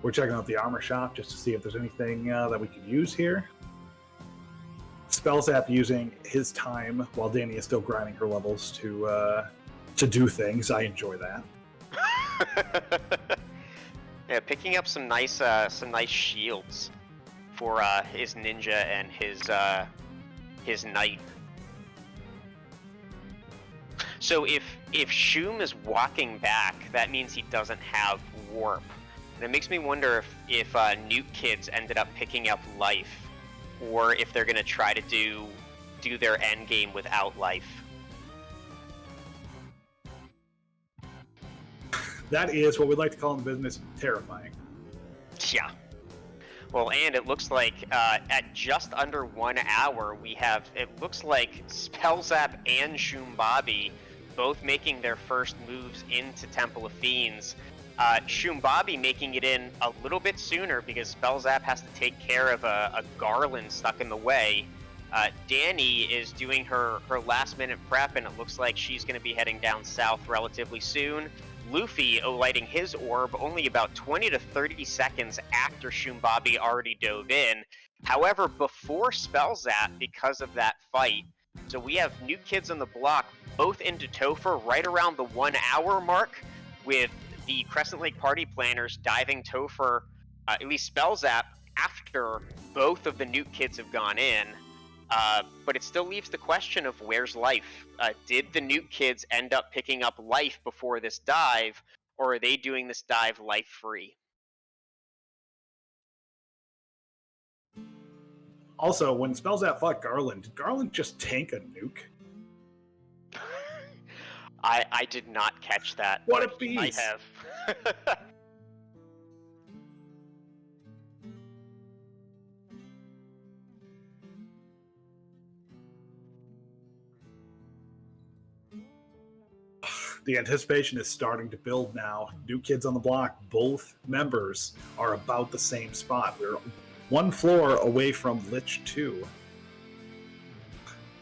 Speaker 1: We're checking out the armor shop just to see if there's anything that we could use here. Spell Zap using his time while Danny is still grinding her levels to do things. I enjoy that.
Speaker 2: Yeah, picking up some nice shields for his ninja and his knight. So if Shum is walking back, that means he doesn't have warp. And it makes me wonder if NUKE kids ended up picking up life, or if they're gonna try to do their end game without life.
Speaker 1: That is what we like to call in the business terrifying.
Speaker 2: Yeah. Well, and it looks like at just under 1 hour, it looks like Spell Zap and Shumbabi both making their first moves into Temple of Fiends. Shumbabi making it in a little bit sooner because Spell Zap has to take care of a garland stuck in the way. Danny is doing her last minute prep, and it looks like she's going to be heading down south relatively soon. Luffy lighting his orb only about 20 to 30 seconds after Shumbabi already dove in. However, before Spell Zap, because of that fight, so we have NUKE kids on the block, both into Topher right around the 1 hour mark, with the Crescent Lake Party Planners diving Topher, at least Spell Zap, after both of the NUKE kids have gone in. But it still leaves the question of where's life? Did the NUKE kids end up picking up life before this dive, or are they doing this dive life-free?
Speaker 1: Also, when Spell Zap fought Garland, did Garland just tank a nuke?
Speaker 2: I did not catch that.
Speaker 1: What a
Speaker 2: but he
Speaker 1: beast!
Speaker 2: might have.
Speaker 1: The anticipation is starting to build now. NUKE kids on the block, both members are about the same spot. We're 1 floor away from Lich 2.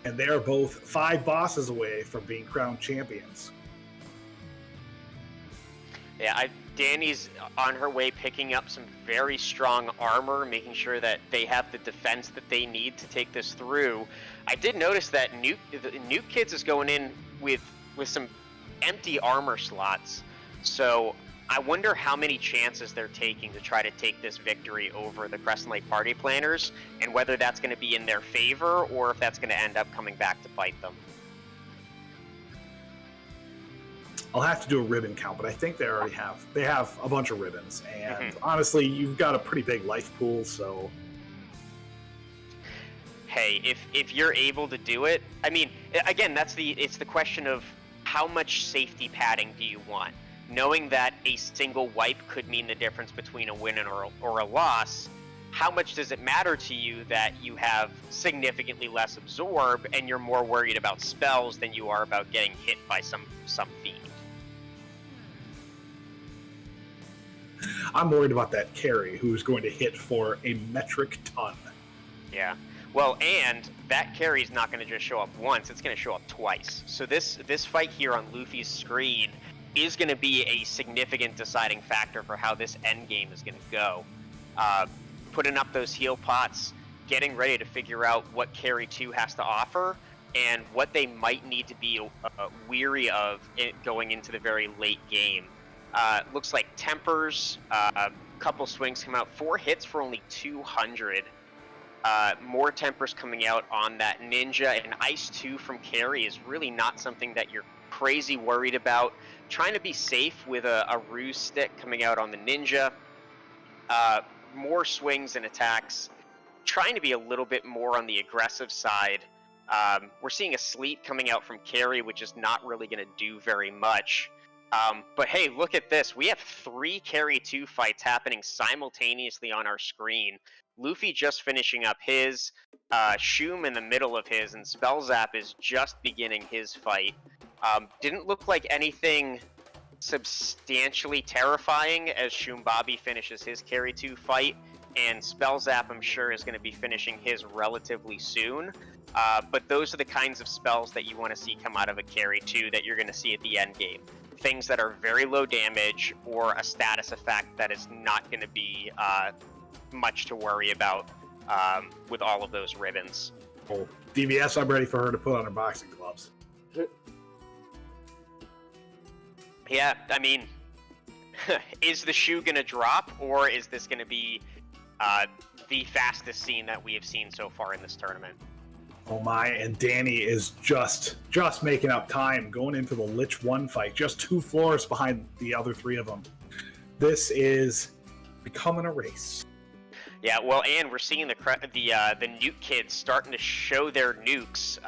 Speaker 1: And they are both 5 bosses away from being crowned champions.
Speaker 2: Yeah, Danny's on her way picking up some very strong armor, making sure that they have the defense that they need to take this through. I did notice that Nuke Kids is going in with some empty armor slots, so I wonder how many chances they're taking to try to take this victory over the Crescent Lake Party Planners, and whether that's going to be in their favor or if that's going to end up coming back to bite them.
Speaker 1: I'll have to do a ribbon count, but I think they have a bunch of ribbons, and honestly, you've got a pretty big life pool, so
Speaker 2: hey, if you're able to do it, I mean, again, it's the question of how much safety padding do you want? Knowing that a single wipe could mean the difference between a win or a loss, how much does it matter to you that you have significantly less absorb and you're more worried about spells than you are about getting hit by some fiend?
Speaker 1: I'm worried about that carry who's going to hit for a metric ton.
Speaker 2: Yeah. Well, and that carry is not going to just show up once, it's going to show up twice. So this fight here on Luffy's screen is going to be a significant deciding factor for how this end game is going to go. Putting up those heal pots, getting ready to figure out what carry 2 has to offer, and what they might need to be weary of going into the very late game. Looks like Tempers, couple swings come out, 4 hits for only 200. More Tempers coming out on that Ninja, and Ice 2 from carry is really not something that you're crazy worried about. Trying to be safe with a Ruse Stick coming out on the Ninja. More swings and attacks. Trying to be a little bit more on the aggressive side. We're seeing a Sleet coming out from carry, which is not really going to do very much. But hey, look at this. We have 3 carry 2 fights happening simultaneously on our screen. Luffy just finishing up his, Shum in the middle of his, and Spellzap is just beginning his fight. Didn't look like anything substantially terrifying as Shumbabi finishes his carry 2 fight, and Spellzap, I'm sure, is going to be finishing his relatively soon. But those are the kinds of spells that you want to see come out of a carry 2 that you're going to see at the end game. Things that are very low damage or a status effect that is not going to be much to worry about with all of those ribbons.
Speaker 1: Oh, DVS, I'm ready for her to put on her boxing gloves.
Speaker 2: Yeah, I mean, is the shoe going to drop, or is this going to be the fastest scene that we have seen so far in this tournament?
Speaker 1: Oh my, and Danny is just making up time, going into the Lich 1 fight, just 2 floors behind the other 3 of them. This is becoming a race.
Speaker 2: Yeah, well, and we're seeing the Nuke Kids starting to show their nukes,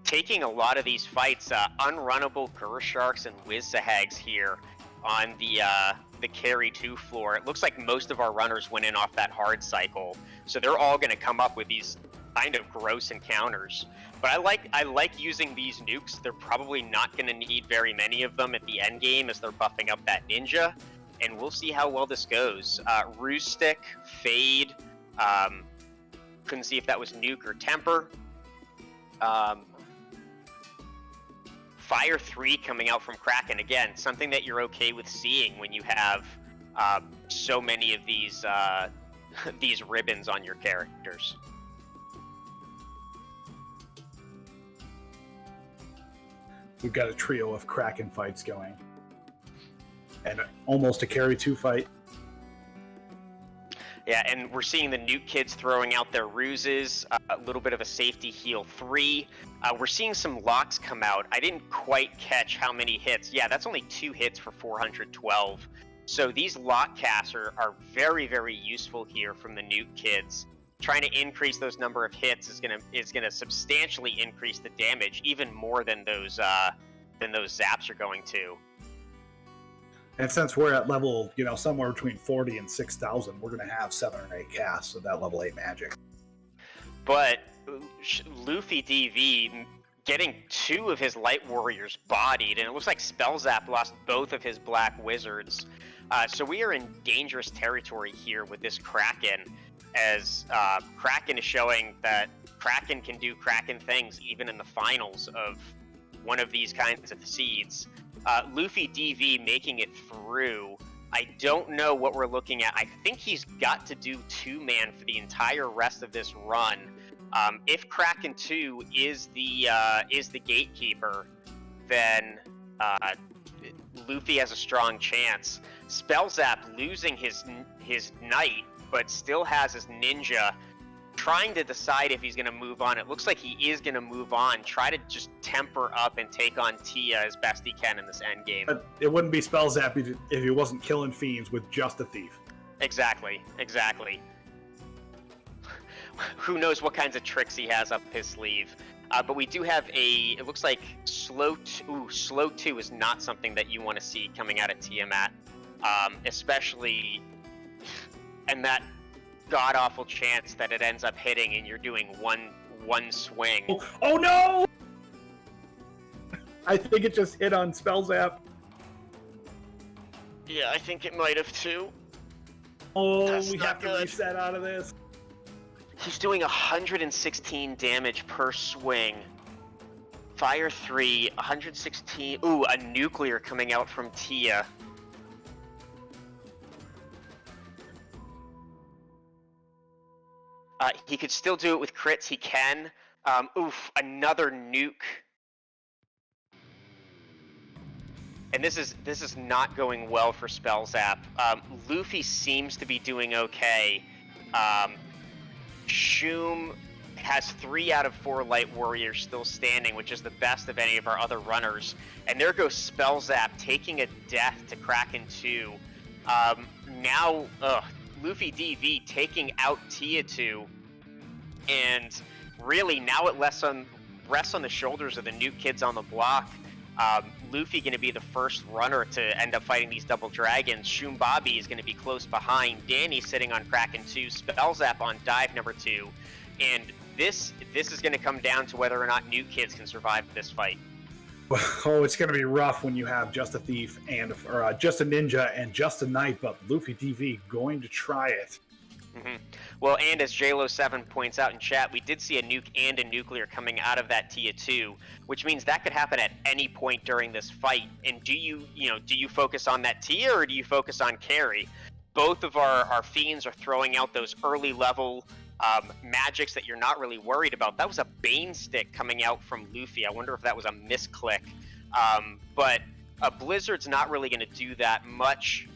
Speaker 2: taking a lot of these fights. Unrunnable Gursharks and Wizzahags here on the carry 2 floor. It looks like most of our runners went in off that hard cycle, so they're all going to come up with these kind of gross encounters. But I like using these nukes. They're probably not going to need very many of them at the end game as they're buffing up that Ninja, and we'll see how well this goes. Ruse Stick, Fade, couldn't see if that was Nuke or Temper. Fire 3 coming out from Kraken, again, something that you're okay with seeing when you have so many of these these ribbons on your characters.
Speaker 1: We've got a trio of Kraken fights going. And almost a carry 2 fight.
Speaker 2: Yeah, and we're seeing the Nuke Kids throwing out their ruses, a little bit of a safety heal 3. We're seeing some locks come out. I didn't quite catch how many hits. Yeah, that's only 2 hits for 412. So these lock casts are very, very useful here from the Nuke Kids. Trying to increase those number of hits is gonna substantially increase the damage, even more than those zaps are going to.
Speaker 1: And since we're at level, somewhere between 40 and 6,000, we're going to have 7 or 8 casts of that level 8 magic.
Speaker 2: But Luffy DV getting 2 of his Light Warriors bodied, and it looks like Spellzap lost both of his Black Wizards. So we are in dangerous territory here with this Kraken, as Kraken is showing that Kraken can do Kraken things even in the finals of one of these kinds of seeds. Luffy DV making it through. I don't know what we're looking at. I think he's got to do 2-man for the entire rest of this run. If Kraken 2 is the gatekeeper, then Luffy has a strong chance. Spellzap losing his knight, but still has his ninja, trying to decide if he's going to move on. It looks like he is going to move on, try to just temper up and take on Tia as best he can in this end game.
Speaker 1: But it wouldn't be Spellzap if he wasn't killing fiends with just a thief.
Speaker 2: Exactly. Who knows what kinds of tricks he has up his sleeve. But we do have it looks like slow 2 is not something that you want to see coming out of Tiamat. Especially, and that god-awful chance that it ends up hitting and you're doing one swing.
Speaker 1: Oh no! I think it just hit on Spellzap.
Speaker 2: Yeah, I think it might have too.
Speaker 1: Oh,
Speaker 2: That's
Speaker 1: we
Speaker 2: not
Speaker 1: have to
Speaker 2: good.
Speaker 1: reset out of this.
Speaker 2: He's doing 116 damage per swing. Fire 3, 116. Ooh, a nuclear coming out from Tia. He could still do it with crits. He can. Oof, another nuke. And this is not going well for Spellzap. Luffy seems to be doing okay. Shum has 3 out of 4 Light Warriors still standing, which is the best of any of our other runners. And there goes Spellzap taking a death to Kraken 2. Now, Luffy DV taking out Tia 2. And really, now it rests on the shoulders of the new kids on the block. Luffy going to be the first runner to end up fighting these double dragons. Shum Bobby is going to be close behind. Danny sitting on Kraken 2. Spellzap on dive number 2. And this is going to come down to whether or not new kids can survive this fight.
Speaker 1: Oh, it's going to be rough when you have just a thief or just a ninja and just a knight, but Luffy DV going to try it.
Speaker 2: Mm-hmm. Well, and as JLo7 points out in chat, we did see a nuke and a nuclear coming out of that Tia 2, which means that could happen at any point during this fight. And do you focus on that Tia or do you focus on carry? Both of our fiends are throwing out those early level magics that you're not really worried about. That was a Bane stick coming out from Luffy. I wonder if that was a misclick. But a Blizzard's not really going to do that much.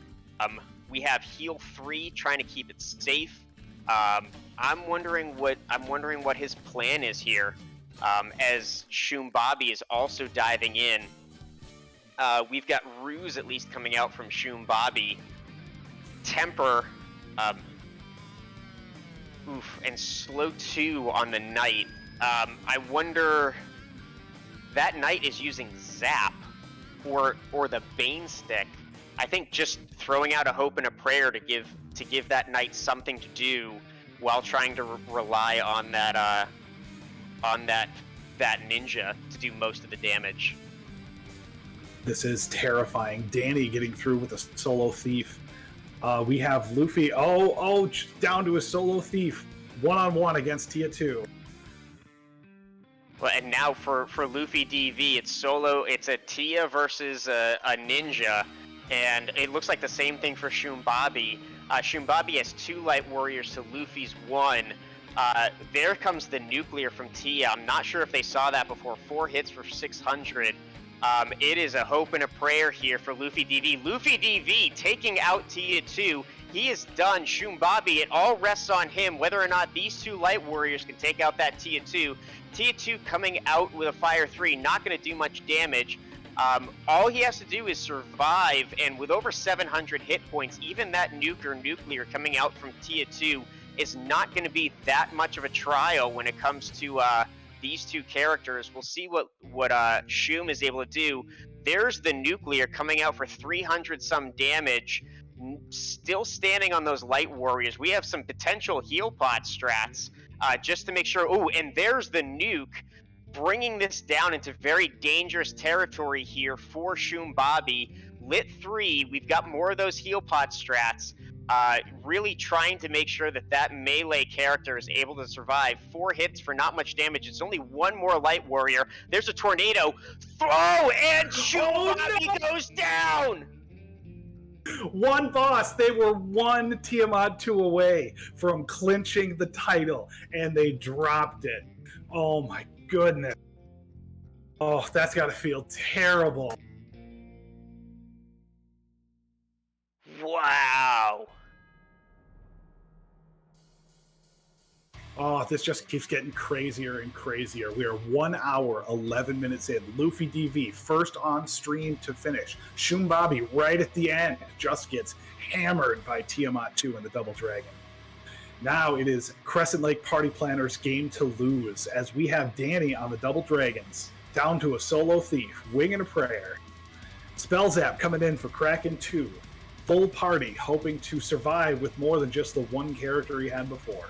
Speaker 2: We have heal 3 trying to keep it safe. I'm wondering what his plan is here. As Shum Bobby is also diving in. We've got Ruse at least coming out from Shum Bobby. Temper, and slow 2 on the Knight. I wonder, that Knight is using Zap or the Bane stick. I think just throwing out a hope and a prayer to give that Knight something to do while trying to rely on that ninja to do most of the damage.
Speaker 1: This is terrifying. Danny getting through with a solo thief. We have Luffy. Down to a solo thief. 1-on-1 against Tia 2.
Speaker 2: Well, and now for Luffy DV, it's solo. It's a Tia versus a ninja, and it looks like the same thing for Shum Bobby. Shum Bobby has 2 light warriors to Luffy's 1. There comes the nuclear from Tia. I'm not sure if they saw that before. 4 hits for 600. It is a hope and a prayer here for Luffy DV. Luffy DV taking out Tia 2. He is done. Shum Bobby, it all rests on him whether or not these 2 light warriors can take out that Tia 2. Tia 2 coming out with a fire 3, not going to do much damage. All he has to do is survive, and with over 700 hit points, even that nuke or nuclear coming out from Tia 2 is not going to be that much of a trial when it comes to these 2 characters. We'll see what Shum is able to do. There's the nuclear coming out for 300 some damage, still standing on those light warriors. We have some potential heal pot strats just to make sure. Oh, and there's the nuke, bringing this down into very dangerous territory here for Shum Bobby. Lit 3, we've got more of those heal pot strats. really trying to make sure that that melee character is able to survive. 4 hits for not much damage. It's only one more Light Warrior. There's a tornado. Throw, and Shumbabi goes down!
Speaker 1: One boss. They were one Tiamat 2 away from clinching the title, and they dropped it. Oh my goodness. Oh, that's got to feel terrible.
Speaker 2: Wow.
Speaker 1: Oh, this just keeps getting crazier and crazier. We are 1 hour, 11 minutes in. Luffy DV, first on stream to finish. Shumbabi, right at the end, just gets hammered by Tiamat 2 and the Double Dragon. Now it is Crescent Lake Party Planners' game to lose, as we have Danny on the Double Dragons, down to a solo thief, wing and a prayer. Spellzap coming in for Kraken 2. Full party, hoping to survive with more than just the one character he had before.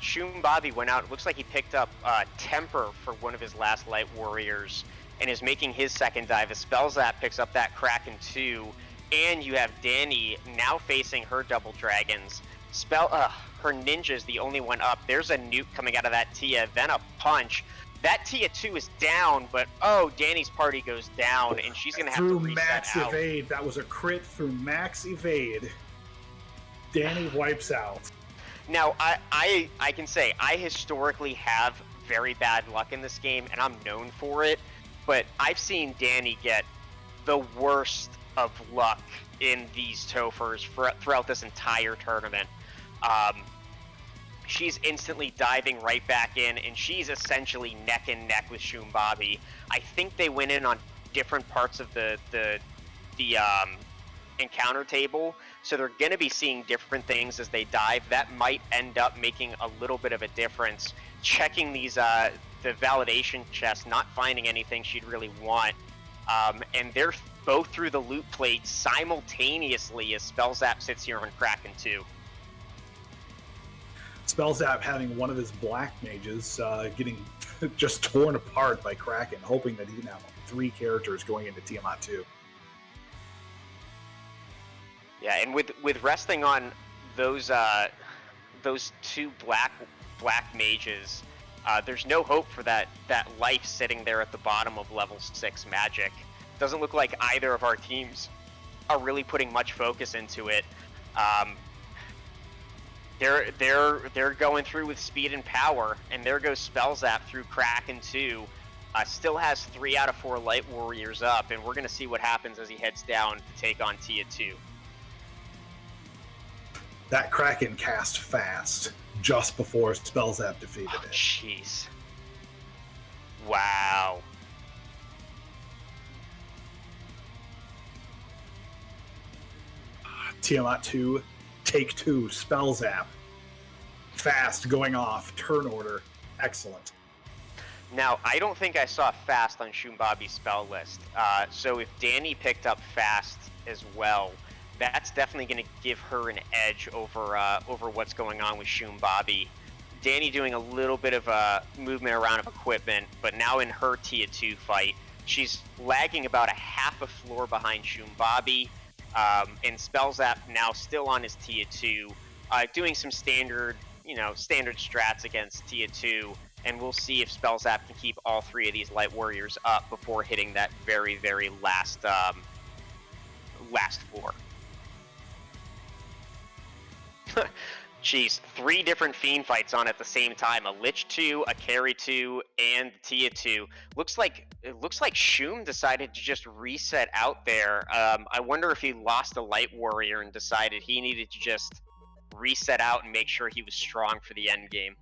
Speaker 2: Shumbabi went out. It looks like he picked up Temper for one of his last Light Warriors and is making his second dive. As Spellzap picks up that Kraken 2, and you have Danny now facing her Double Dragons. Her Ninja's the only one up. There's a nuke coming out of that Tia, then a punch. That Tia 2 is down, but Danny's party goes down, and she's going to have to reset
Speaker 1: max
Speaker 2: out.
Speaker 1: evade. That was a crit through max evade. Danny wipes out.
Speaker 2: Now, I can say, I historically have very bad luck in this game, and I'm known for it, but I've seen Danny get the worst of luck in these Tophers throughout this entire tournament. She's instantly diving right back in, and she's essentially neck and neck with Shumbabi. I think they went in on different parts of the encounter table, so they're going to be seeing different things as they dive. That might end up making a little bit of a difference. Checking these the validation chests, not finding anything she'd really want, and they're both through the loot plate simultaneously as Spellzap sits here on Kraken 2.
Speaker 1: Spellzap having one of his black mages getting just torn apart by Kraken, hoping that he can have 3 characters going into Tiamat 2.
Speaker 2: Yeah, and with resting on those 2 black mages, there's no hope for that life sitting there at the bottom of level 6 magic. Doesn't look like either of our teams are really putting much focus into it. They're going through with speed and power, and there goes Spellzap through Kraken 2. Still has 3 out of 4 Light Warriors up, and we're going to see what happens as he heads down to take on Tia 2.
Speaker 1: That Kraken cast fast just before Spellzap defeated it.
Speaker 2: Jeez. Wow.
Speaker 1: Tiamat 2, take 2, Spellzap. Fast, going off, turn order, excellent.
Speaker 2: Now, I don't think I saw fast on Shumbabi's spell list, so if Danny picked up fast as well, that's definitely going to give her an edge over what's going on with Shumbabi. Danny doing a little bit of movement around of equipment, but now in her Tia 2 fight, she's lagging about a half a floor behind Shumbabi, and Spellzap now still on his Tia 2, doing some standard strats against Tia 2, and we'll see if Spellzap can keep all 3 of these Light Warriors up before hitting that very, very last floor. Jeez, 3 different Fiend fights on at the same time. A Lich 2, a Carry 2, and Tia 2. It looks like Shum decided to just reset out there. I wonder if he lost a Light Warrior and decided he needed to just reset out and make sure he was strong for the end game.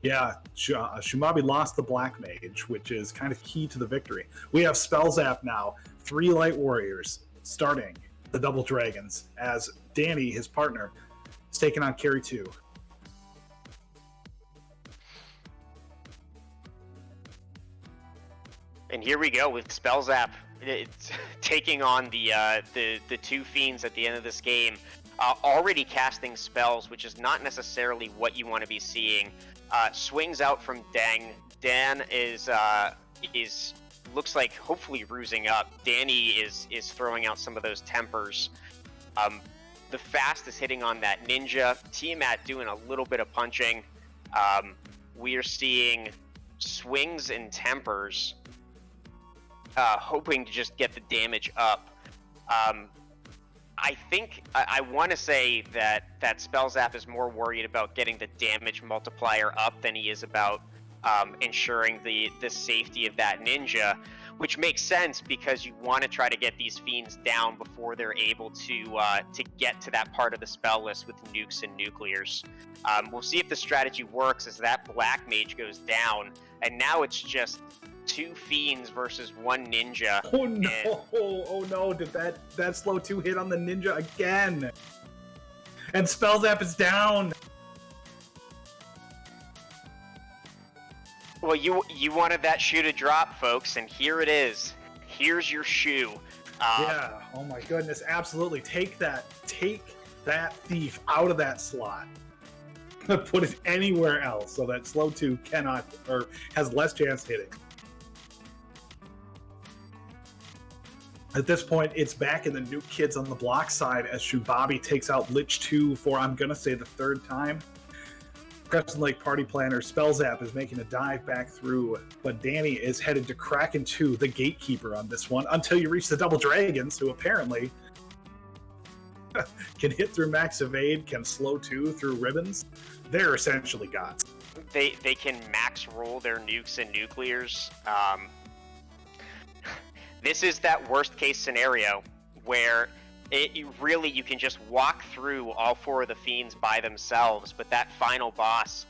Speaker 1: Yeah, Shumabi lost the Black Mage, which is kind of key to the victory. We have Spellzap now, 3 Light Warriors, starting the Double Dragons, as Danny, his partner, is taking on Carry 2.
Speaker 2: And here we go with Spellzap taking on the 2 Fiends at the end of this game. Already casting spells, which is not necessarily what you want to be seeing. Swings out from Dan. Dan is looks like hopefully rusing up. Danny is throwing out some of those tempers. The Fast is hitting on that Ninja. Tiamat doing a little bit of punching. We are seeing swings and tempers, hoping to just get the damage up. I think I want to say that Spell Zap is more worried about getting the damage multiplier up than he is about ensuring the safety of that Ninja, which makes sense because you want to try to get these fiends down before they're able to get to that part of the spell list with nukes and nuclears. We'll see if the strategy works as that Black Mage goes down, and now it's just 2 fiends versus 1 ninja.
Speaker 1: Oh no! Oh no! Did that slow 2 hit on the ninja again? And Spell Zap is down.
Speaker 2: Well, you wanted that shoe to drop, folks, and here it is. Here's your shoe.
Speaker 1: Yeah. Oh my goodness! Absolutely. Take that thief out of that slot. Put it anywhere else so that slow 2 cannot or has less chance hitting. At this point, it's back in the Nuke Kids on the Block side as Shubabi takes out Lich 2 for, I'm going to say, the 3rd time. Crescent Lake Party Planner Spell Zap is making a dive back through, but Danny is headed to Kraken 2, the gatekeeper on this one, until you reach the Double Dragons, who apparently can hit through Max Evade, can slow 2 through Ribbons. They're essentially gods.
Speaker 2: They can max roll their nukes and nuclears. This is that worst case scenario where you can just walk through all 4 of the fiends by themselves, but that final boss,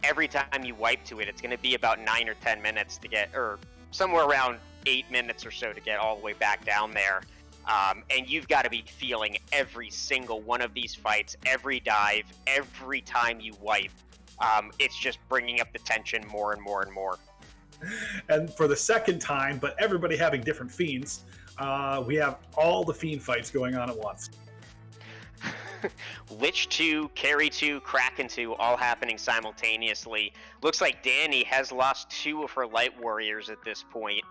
Speaker 2: every time you wipe to it, it's going to be about 9 or 10 minutes to get, or somewhere around 8 minutes or so to get all the way back down there. And you've got to be feeling every single one of these fights, every dive, every time you wipe. It's just bringing up the tension more and more and more.
Speaker 1: And for the 2nd time, but everybody having different fiends, we have all the fiend fights going on at once.
Speaker 2: Lich 2, Carry 2, Kraken 2, all happening simultaneously. Looks like Danny has lost 2 of her Light Warriors at this point.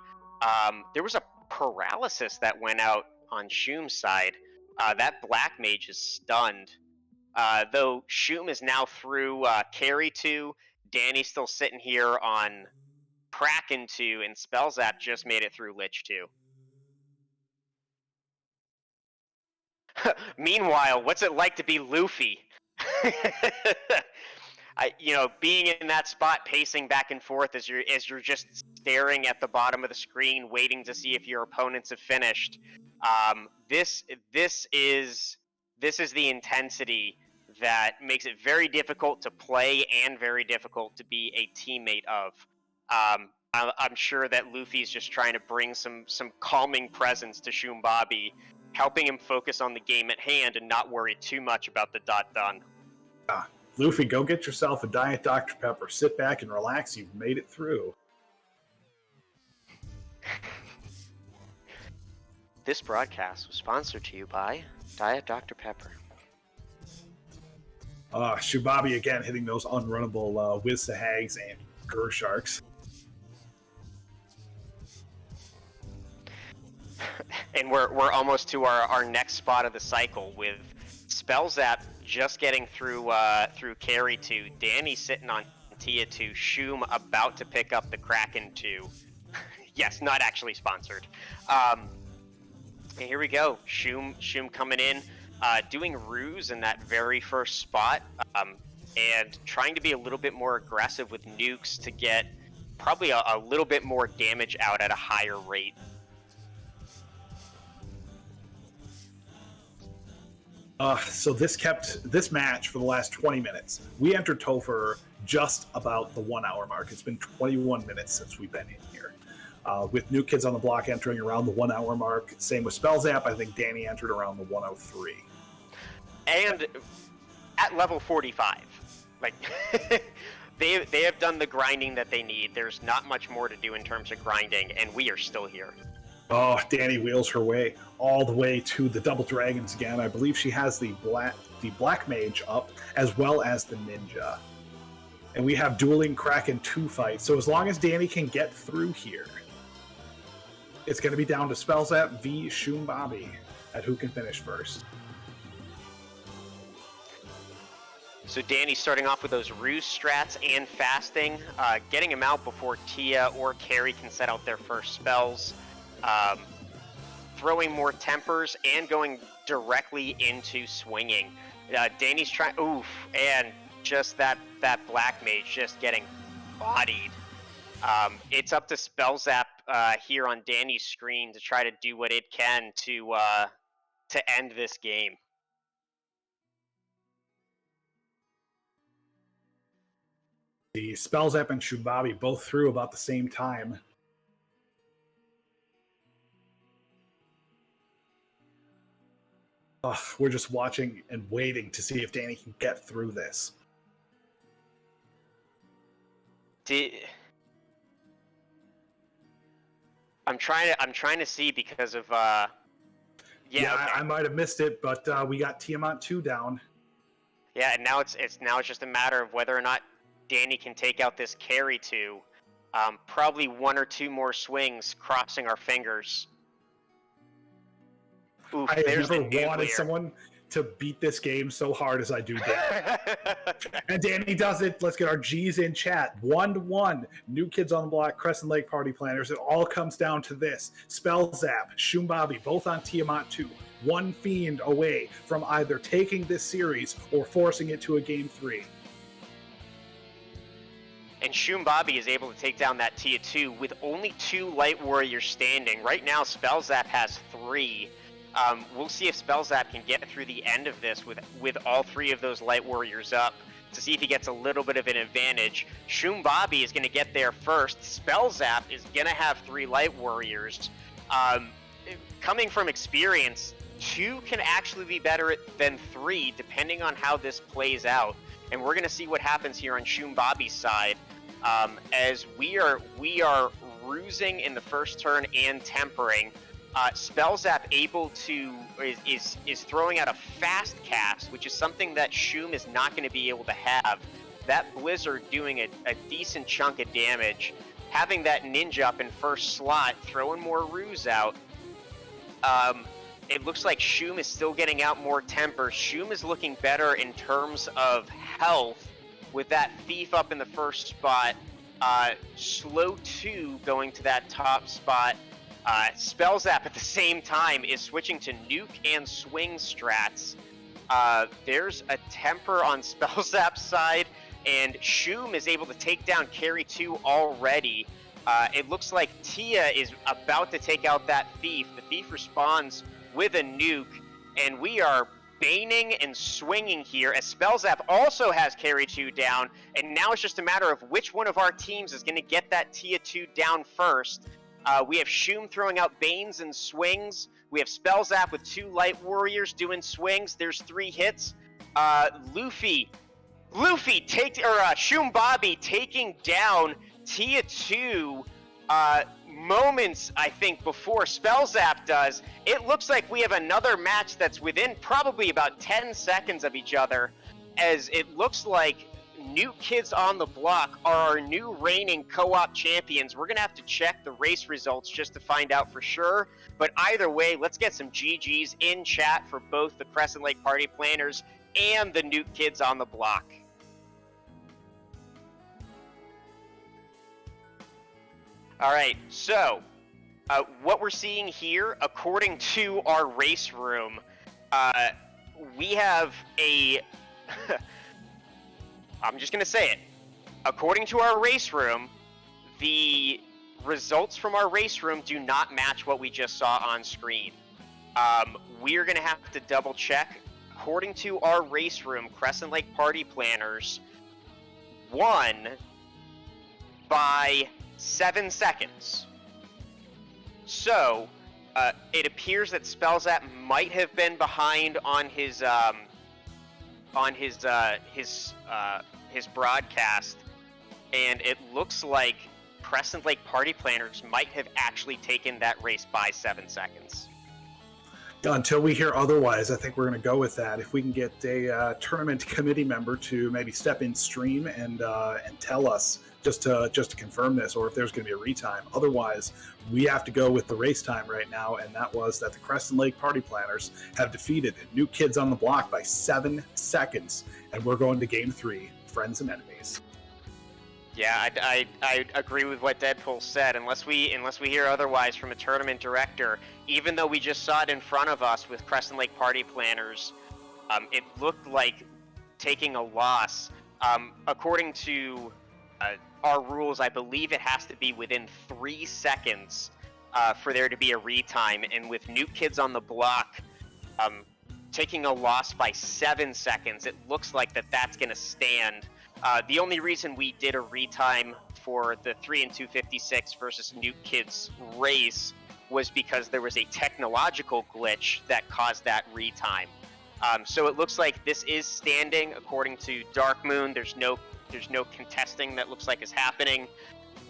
Speaker 2: There was a paralysis that went out on Shum's side. That Black Mage is stunned. Though Shum is now through Carry 2, Danny's still sitting here on Kraken 2, and Spell Zap just made it through Lich 2. Meanwhile, what's it like to be Luffy? Being in that spot, pacing back and forth as you're just staring at the bottom of the screen, waiting to see if your opponents have finished. This is the intensity that makes it very difficult to play and very difficult to be a teammate of. I'm sure that Luffy's just trying to bring some calming presence to Shumbabi, helping him focus on the game at hand and not worry too much about the done.
Speaker 1: Luffy, go get yourself a Diet Dr. Pepper. Sit back and relax. You've made it through.
Speaker 2: This broadcast was sponsored to you by Diet Dr. Pepper.
Speaker 1: Shubabi again hitting those unrunnable Wiz-Sahags and Gur-Sharks.
Speaker 2: And we're almost to our next spot of the cycle with Spell Zap just getting through Carry 2, Danny sitting on Tia 2, Shum about to pick up the Kraken 2. Yes, not actually sponsored. And here we go. Shum coming in, doing ruse in that very first spot, and trying to be a little bit more aggressive with nukes to get probably a little bit more damage out at a higher rate.
Speaker 1: So this match for the last 20 minutes. We entered Topher just about the 1 hour mark. It's been 21 minutes since we've been in here. With Nuke Kids on the Block entering around the 1 hour mark. Same with Spell Zap. I think Danny entered around the 103.
Speaker 2: And at level 45. Like, they have done the grinding that they need. There's not much more to do in terms of grinding, and we are still here.
Speaker 1: Oh, Danny wheels her way all the way to the Double Dragons again. I believe she has the Black Mage up, as well as the Ninja. And we have dueling Kraken 2 fights. So as long as Danny can get through here, It's going to be down to Spellzap v. Shumbabi at who can finish first.
Speaker 2: So Danny's starting off with those ruse strats and fasting, getting him out before Tia or Carrie can set out their first spells, throwing more tempers and going directly into swinging. Danny's trying, and just that black mage just getting bodied. It's up to Spellzap here on Danny's screen to try to do what it can to end this game.
Speaker 1: The Spellzap and Shumbabi both threw about the same time. We're just watching and waiting to see if Danny can get through this.
Speaker 2: I'm trying to see because of
Speaker 1: Okay. I might have missed it, but we got Tiamat 2 down.
Speaker 2: Yeah, and now it's just a matter of whether or not Danny can take out this Carry 2. Probably 1 or 2 more swings, crossing our fingers. Oof,
Speaker 1: I
Speaker 2: there's
Speaker 1: never
Speaker 2: the
Speaker 1: wanted someone to beat this game so hard as I do Danny. And Danny does it. Let's get our G's in chat. 1-1. New Kids on the Block, Crescent Lake Party Planners. It all comes down to this. Spellzap, Shumbabi, both on Tiamat 2. One Fiend away from either taking this series or forcing it to a Game 3.
Speaker 2: And Shumbabi is able to take down that Tia 2 with only 2 Light Warriors standing. Right now, Spellzap has 3. We'll see if Spellzap can get through the end of this with all 3 of those Light Warriors up to see if he gets a little bit of an advantage. Shumbabi is going to get there first. Spellzap is going to have 3 Light Warriors. Coming from experience, 2 can actually be better than 3 depending on how this plays out. And we're going to see what happens here on Shumbabi's side as we are rusing in the first turn and tempering. Spellzap is throwing out a fast cast, which is something that Shum is not going to be able to have. That Blizzard doing a decent chunk of damage. Having that Ninja up in first slot, throwing more ruse out. It looks like Shum is still getting out more temper. Shum is looking better in terms of health with that Thief up in the first spot. Slow 2 going to that top spot. Spellzap at the same time is switching to nuke and swing strats. There's a temper on Spellzap's side, and Shum is able to take down Carry 2 already. It looks like Tia is about to take out that Thief. The Thief responds with a nuke, and we are baning and swinging here as Spellzap also has Carry 2 down, and now it's just a matter of which one of our teams is going to get that Tia 2 down first. We have Shum throwing out Banes and swings. We have Spellzap with 2 Light Warriors doing swings. There's 3 hits. Shumbabi taking down Tia 2 moments, I think, before Spellzap does. It looks like we have another match that's within probably about 10 seconds of each other, as it looks like New Kids on the Block are our new reigning co-op champions. We're going to have to check the race results just to find out for sure. But either way, let's get some GGs in chat for both the Crescent Lake Party Planners and the New Kids on the Block. All right, so what we're seeing here, according to our race room, we have a... I'm just going to say it. According to our race room, the results from our race room do not match what we just saw on screen. We're going to have to double check. According to our race room, Crescent Lake Party Planners won by 7 seconds. So, it appears that Spellzap might have been behind on his broadcast, and it looks like Crescent Lake Party Planners might have actually taken that race by 7 seconds.
Speaker 1: Until we hear otherwise, I think we're going to go with that. If we can get a tournament committee member to maybe step in stream and tell us just to confirm this, or if there's going to be a retime. Otherwise, we have to go with the race time right now, and that was that the Crescent Lake Party Planners have defeated New Kids on the Block by 7 seconds, and we're going to Game 3, Friends and Enemies.
Speaker 2: Yeah, I agree with what Deadpool said. Unless we hear otherwise from a tournament director, even though we just saw it in front of us with Crescent Lake Party Planners, it looked like taking a loss. According to our rules, I believe it has to be within 3 seconds for there to be a retime. And with New Kids on the Block taking a loss by 7 seconds, it looks like that's going to stand. The only reason we did a retime for the 3 and 256 versus New Kids race was because there was a technological glitch that caused that retime. So it looks like this is standing according to Dark Moon. There's no contesting that looks like is happening.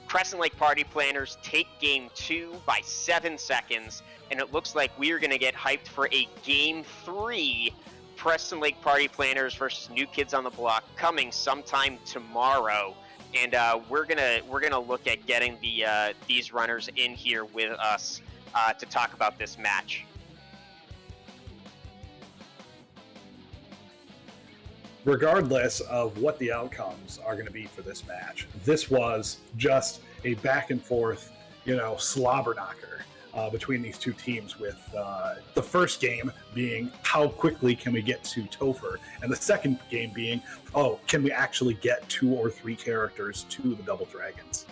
Speaker 2: Crescent Lake Party Planners take Game 2 by 7 seconds, and it looks like we are going to get hyped for a Game 3 Crescent Lake Party Planners versus New Kids on the Block coming sometime tomorrow, and we're gonna look at getting these runners in here with us to talk about this match.
Speaker 1: Regardless of what the outcomes are going to be for this match, this was just a back and forth, slobber knocker between these two teams, with the first game being how quickly can we get to Topher, and the second game being, can we actually get 2 or 3 characters to the Double Dragons?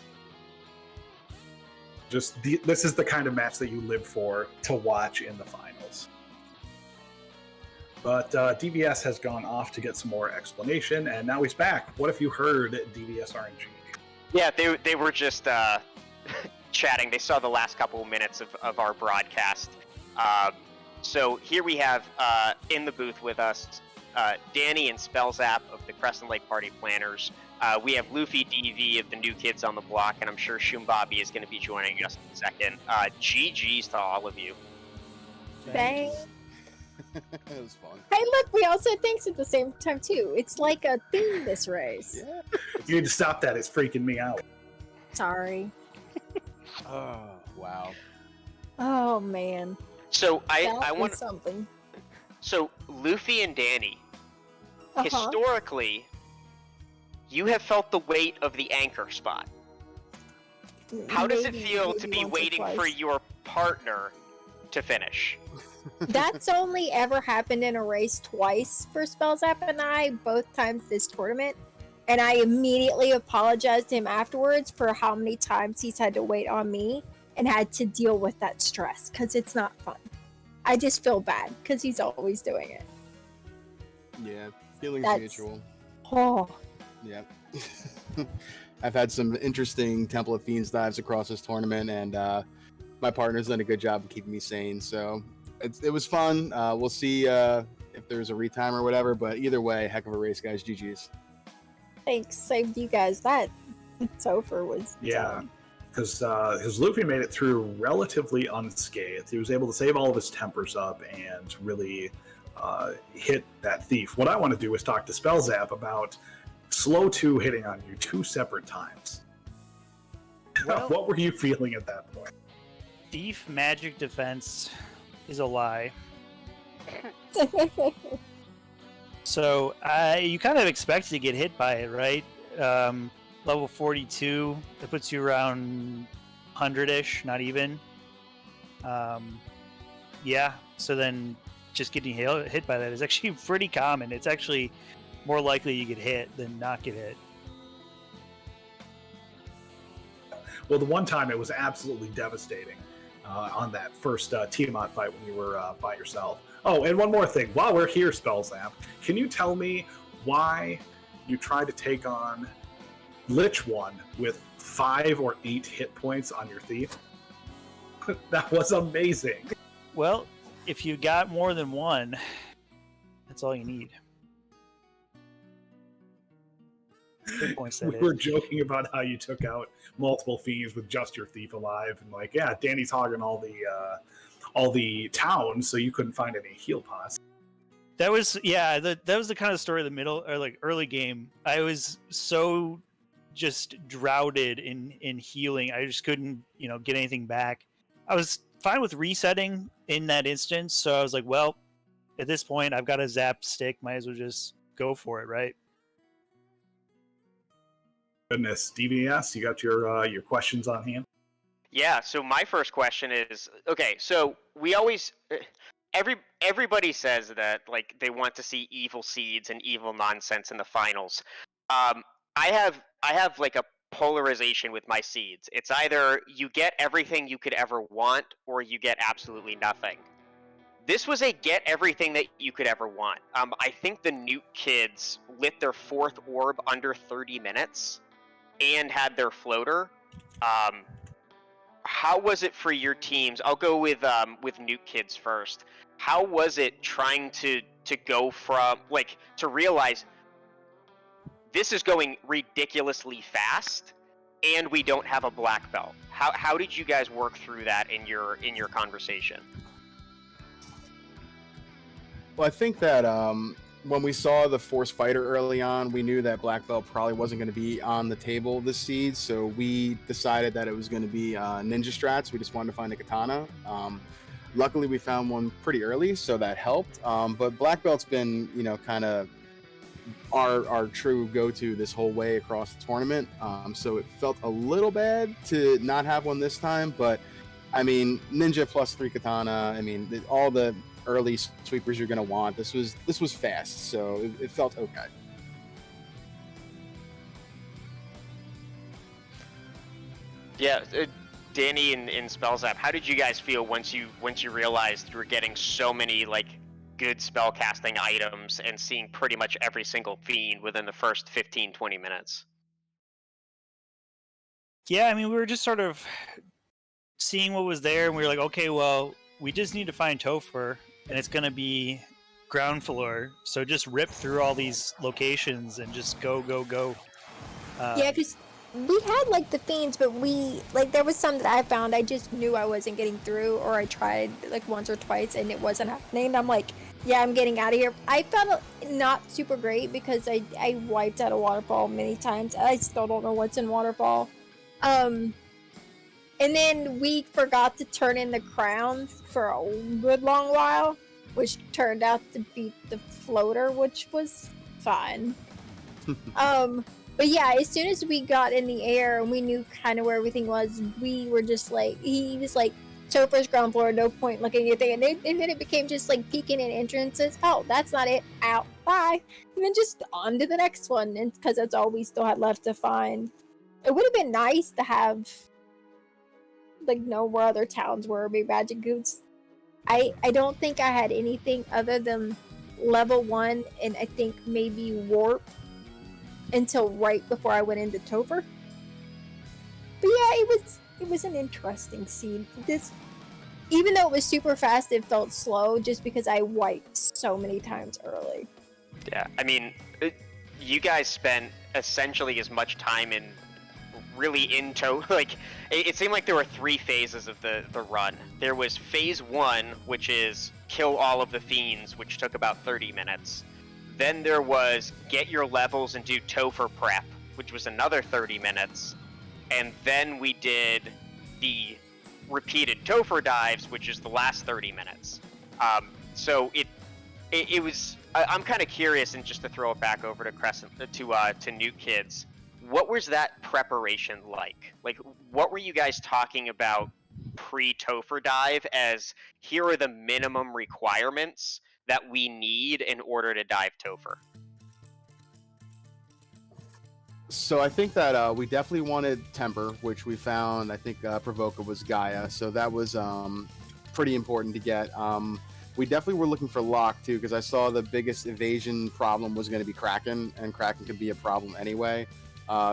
Speaker 1: This is the kind of match that you live for to watch in the finals. But DVS has gone off to get some more explanation, and now he's back. What if you heard DVS RNG?
Speaker 2: Yeah, they were just chatting. They saw the last couple of minutes of our broadcast. So here we have in the booth with us Danny and Spellzap of the Crescent Lake Party Planners. We have Luffy DV of the New Kids on the Block, and I'm sure Shumbabi is going to be joining us in a second. GG's to all of you.
Speaker 3: Thanks.
Speaker 4: It was fun.
Speaker 3: Hey, look, we all said thanks at the same time, too. It's like a theme, this race.
Speaker 4: Yeah.
Speaker 1: You need to stop that. It's freaking me out.
Speaker 3: Sorry.
Speaker 4: Oh, wow.
Speaker 3: Oh, man.
Speaker 2: So I want
Speaker 3: something.
Speaker 2: So Luffy and Danny, historically, you have felt the weight of the anchor spot. How does it feel to be waiting for your partner to finish?
Speaker 3: That's only ever happened in a race twice for Spellzap and I, both times this tournament. And I immediately apologized to him afterwards for how many times he's had to wait on me and had to deal with that stress, because it's not fun. I just feel bad because he's always doing it.
Speaker 4: Yeah, feelings
Speaker 3: That's-
Speaker 4: mutual.
Speaker 3: Oh,
Speaker 4: Yeah. I've had some interesting Temple of Fiends dives across this tournament, and my partner's done a good job of keeping me sane. So it was fun. We'll see if there's a retime or whatever, but either way, heck of a race, guys. GG's.
Speaker 3: thanks. Saved you guys that. Topher was dumb.
Speaker 1: Because Luffy made it through relatively unscathed. He was able to save all of his tempers up and really hit that thief. What I want to do is talk to Spellzap about Slow 2 hitting on you 2 separate times.
Speaker 5: Well,
Speaker 1: what were you feeling at that point?
Speaker 5: Thief magic defense is a lie. So you kind of expect to get hit by it, right? Level 42, that puts you around 100-ish, not even. Yeah, so then just getting hit by that is actually pretty common. It's actually more likely you get hit than not get hit.
Speaker 1: Well, the one time it was absolutely devastating on that first Tiamat fight when you were by yourself. Oh, and one more thing. While we're here, Spellzap, can you tell me why you tried to take on Lich 1 with 5 or 8 hit points on your thief? That was amazing.
Speaker 5: Well, if you got more than one, that's all you need. Hit points, that
Speaker 1: We
Speaker 5: is.
Speaker 1: were joking about how you took out multiple fiends with just your thief alive, and like, yeah, Danny's hogging all the towns, so you couldn't find any heal pots.
Speaker 5: That was, yeah, that was the kind of story of the middle, or like early game. I was so just droughted in healing. I just couldn't, get anything back. I was fine with resetting in that instance, so I was like, well, at this point, I've got a zap stick. Might as well just go for it, right?
Speaker 1: Goodness, DVS, you got your questions on hand?
Speaker 2: Yeah, so my first question is, okay, so we always everybody says that like they want to see evil seeds and evil nonsense in the finals. I have like a polarization with my seeds. It's either you get everything you could ever want or you get absolutely nothing. This was a get everything that you could ever want. I think the NUKE kids lit their fourth orb under 30 minutes and had their floater. How was it for your teams? I'll go with NUKE kids first. How was it trying to go from to realize this is going ridiculously fast and we don't have a black belt? How did you guys work through that in your conversation?
Speaker 4: Well, I think that when we saw the Force Fighter early on, we knew that black belt probably wasn't going to be on the table this seed, so we decided that it was going to be ninja strats. We just wanted to find a katana. Luckily, we found one pretty early, so that helped. But black belt's been, kind of our true go-to this whole way across the tournament. So it felt a little bad to not have one this time, but I mean, ninja plus 3 katana. I mean, all the early sweepers you're going to want. This was fast, so it felt okay.
Speaker 2: Yeah, Danny in Spellzap, how did you guys feel once you realized you were getting so many good spell casting items and seeing pretty much every single fiend within the first 15-20 minutes?
Speaker 5: Yeah, I mean, we were just sort of seeing what was there, and we were like, okay, well, we just need to find Topher, and it's going to be ground floor, so just rip through all these locations and just go.
Speaker 3: Yeah, because we had the fiends, but there was some that I found I just knew I wasn't getting through, or I tried once or twice and it wasn't happening, and I'm like, yeah, I'm getting out of here. I felt not super great because I wiped out a waterfall many times. I still don't know what's in waterfall. And then we forgot to turn in the crowns for a good long while, which turned out to be the floater, which was fun. But yeah, as soon as we got in the air and we knew kind of where everything was, we were just he was Topher's ground floor, no point looking at anything. And then it became just peeking in entrances. Oh, that's not it. Out. Bye. And then just on to the next one, and because that's all we still had left to find. It would have been nice to have know where other towns were, maybe magic goods. I don't think I had anything other than level 1 and I think maybe warp until right before I went into Topher. But yeah, it was an interesting scene. Even though it was super fast, it felt slow just because I wiped so many times early.
Speaker 2: Yeah, I mean, you guys spent essentially as much time in it seemed like there were 3 phases of the run. There was phase 1, which is kill all of the fiends, which took about 30 minutes. Then there was get your levels and do Topher prep, which was another 30 minutes. And then we did the repeated Topher dives, which is the last 30 minutes. So it was. I'm kind of curious, and just to throw it back over to Crescent to NUKE kids. What was that preparation like? What were you guys talking about pre-Topher dive as here are the minimum requirements that we need in order to dive Topher?
Speaker 4: So I think that we definitely wanted Temper, which we found. I think Provoca was Gaia, so that was pretty important to get. We definitely were looking for Lock too, because I saw the biggest evasion problem was going to be Kraken, and Kraken could be a problem anyway.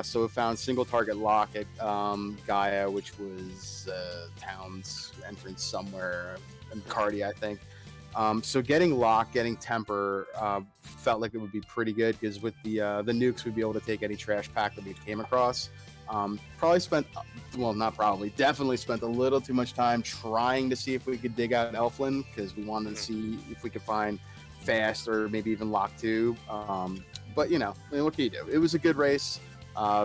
Speaker 4: So we found single target Lock at Gaia, which was town's entrance somewhere in Cardi, I think. So getting Lock, getting Temper felt like it would be pretty good, because with the nukes, we'd be able to take any trash pack that we came across. Definitely spent a little too much time trying to see if we could dig out Elflin, because we wanted to see if we could find Fast or maybe even Lock 2. But, what can you do? It was a good race.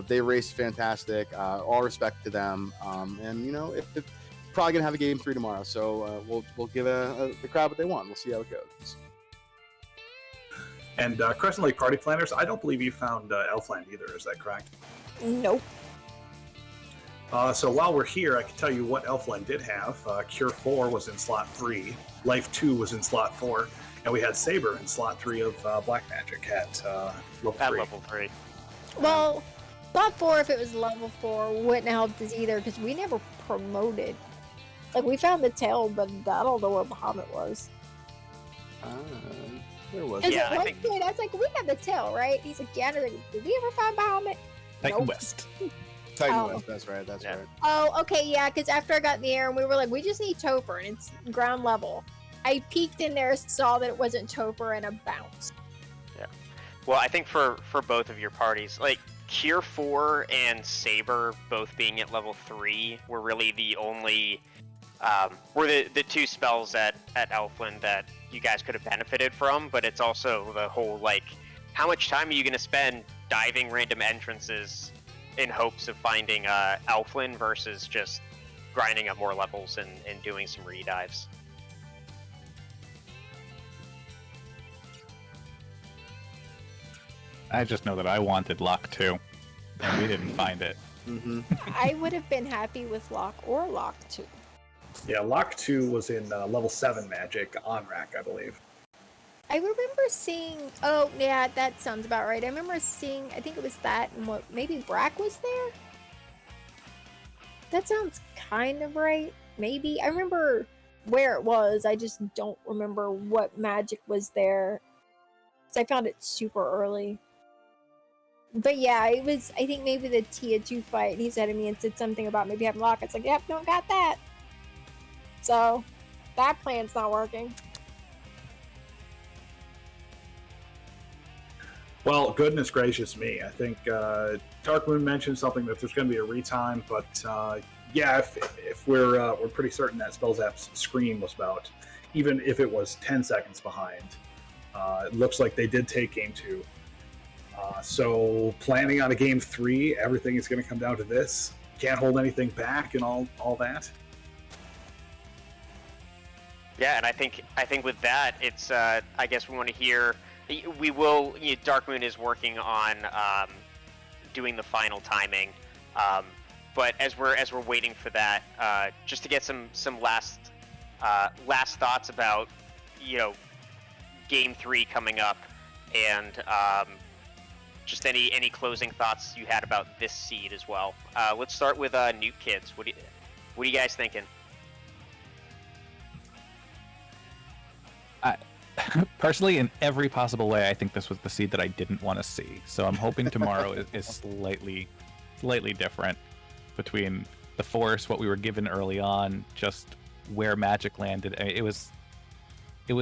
Speaker 4: They raced fantastic. All respect to them. And if probably gonna have a game 3 tomorrow, so we'll give the crowd what they want. We'll see how it goes.
Speaker 1: And Crescent Lake Party Planners, I don't believe you found Elfland either. Is that correct?
Speaker 3: Nope.
Speaker 1: So while we're here, I can tell you what Elfland did have. Cure 4 was in slot 3, Life 2 was in slot 4, and we had Saber in slot 3 of Black Magic at level 3.
Speaker 2: At level 3.
Speaker 3: Well, slot 4, if it was level 4, wouldn't have helped us either because we never promoted. Like, we found the tail, but I don't know where Bahamut was.
Speaker 4: Where was
Speaker 3: Because
Speaker 4: it?
Speaker 2: Yeah,
Speaker 3: at
Speaker 2: I
Speaker 3: one
Speaker 2: think-
Speaker 3: point, I was like, we have the tail, right? He's like, yeah. And I was like, did we ever find Bahamut?
Speaker 6: Titan
Speaker 3: Nope.
Speaker 6: West.
Speaker 4: Titan
Speaker 3: Oh.
Speaker 4: West. That's right. That's
Speaker 2: Yeah.
Speaker 4: right.
Speaker 3: Oh, okay, yeah, because after I got in the air and we were like, we just need Topher and it's ground level. I peeked in there, saw that it wasn't Topher, and I bounced.
Speaker 2: Well, I think for both of your parties, like Cure 4 and Saber both being at level 3 were really the only were the two spells at Elfland that you guys could have benefited from, but it's also the whole, like, how much time are you going to spend diving random entrances in hopes of finding Elfland versus just grinding up more levels and doing some redives.
Speaker 6: I just know that I wanted Lock 2, and we didn't find it.
Speaker 4: Mm-hmm.
Speaker 3: I would have been happy with Lock or Lock 2.
Speaker 1: Yeah, Lock 2 was in level 7 Magic on rack, I believe.
Speaker 3: I remember seeing. Oh, yeah, that sounds about right. I remember seeing. I think it was that, and what maybe Brack was there. That sounds kind of right. Maybe I remember where it was. I just don't remember what magic was there. 'Cause I found it super early. But yeah, it was. I think maybe the Tia 2 fight. He said to me and said something about maybe having lock. It's like, yep, don't got that. So that plan's not working.
Speaker 1: Well, goodness gracious me. I think Dark Moon mentioned something that there's going to be a retime, but yeah, if we're pretty certain that Spellzap's screen was about, even if it was 10 seconds behind, it looks like they did take game 2. So planning on a game 3, everything is going to come down to this. Can't hold anything back and all that.
Speaker 2: Yeah, and I think with that, it's I guess we want to hear. We will. Dark Moon is working on doing the final timing, but as we're waiting for that, just to get some last thoughts about game 3 coming up, and just any closing thoughts you had about this seed as well. Let's start with NUKE Kids. What are you guys thinking?
Speaker 6: Personally, in every possible way, I think this was the seed that I didn't want to see. So I'm hoping tomorrow is slightly different between the Force, what we were given early on, just where Magic landed. It was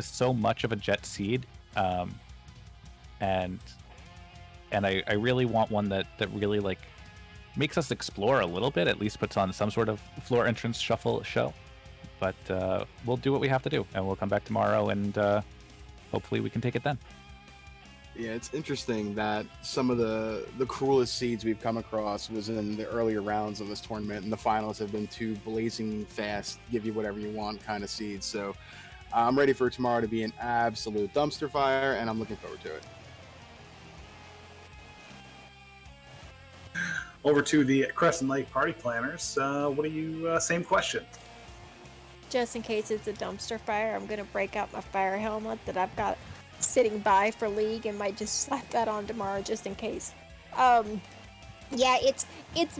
Speaker 6: so much of a jet seed, and I really want one that really like makes us explore a little bit, at least puts on some sort of floor entrance shuffle show. But we'll do what we have to do, and we'll come back tomorrow, and hopefully we can take it then.
Speaker 4: Yeah, it's interesting that some of the cruelest seeds we've come across was in the earlier rounds of this tournament, and the finals have been 2 blazing fast, give you whatever you want kind of seeds. So I'm ready for tomorrow to be an absolute dumpster fire, and I'm looking forward to it.
Speaker 1: Over to the Crescent Lake Party Planners. What do you? Same question.
Speaker 3: Just in case it's a dumpster fire, I'm gonna break out my fire helmet that I've got sitting by for League and might just slap that on tomorrow just in case. Yeah, it's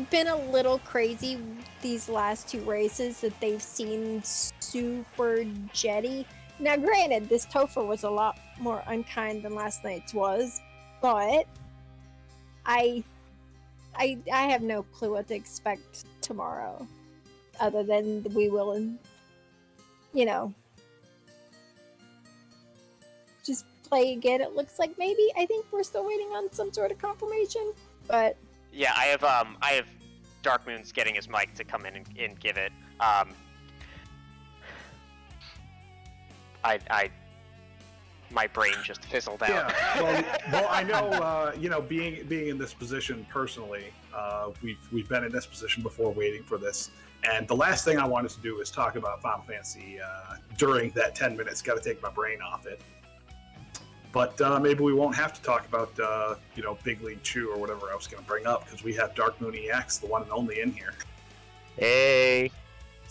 Speaker 3: been a little crazy these last 2 races that they've seen super jetty. Now granted, this Topher was a lot more unkind than last night's was, but I have no clue what to expect tomorrow other than we will just play again. It looks like maybe. I think we're still waiting on some sort of confirmation, but
Speaker 2: Yeah, I have Dark Moon's getting his mic to come in and give it. My brain just fizzled out.
Speaker 1: Yeah, well, I know, being in this position personally, we've been in this position before, waiting for this, and the last thing I wanted to do is talk about Final Fantasy during that 10 minutes. Got to take my brain off it. But maybe we won't have to talk about Big League Chew or whatever I was going to bring up, because we have Dark Moon EX, the one and only, in here.
Speaker 7: Hey.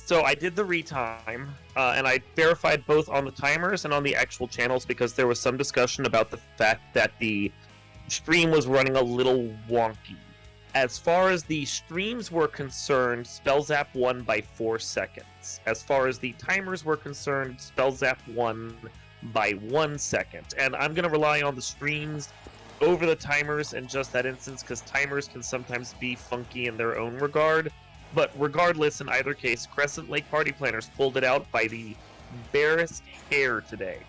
Speaker 7: So I did the retime, and I verified both on the timers and on the actual channels, because there was some discussion about the fact that the stream was running a little wonky. As far as the streams were concerned, Spellzap won by 4 seconds. As far as the timers were concerned, Spellzap won by 1 second. And I'm going to rely on the streams over the timers in just that instance, because timers can sometimes be funky in their own regard. But regardless, in either case, Crescent Lake Party Planners pulled it out by the barest hair today.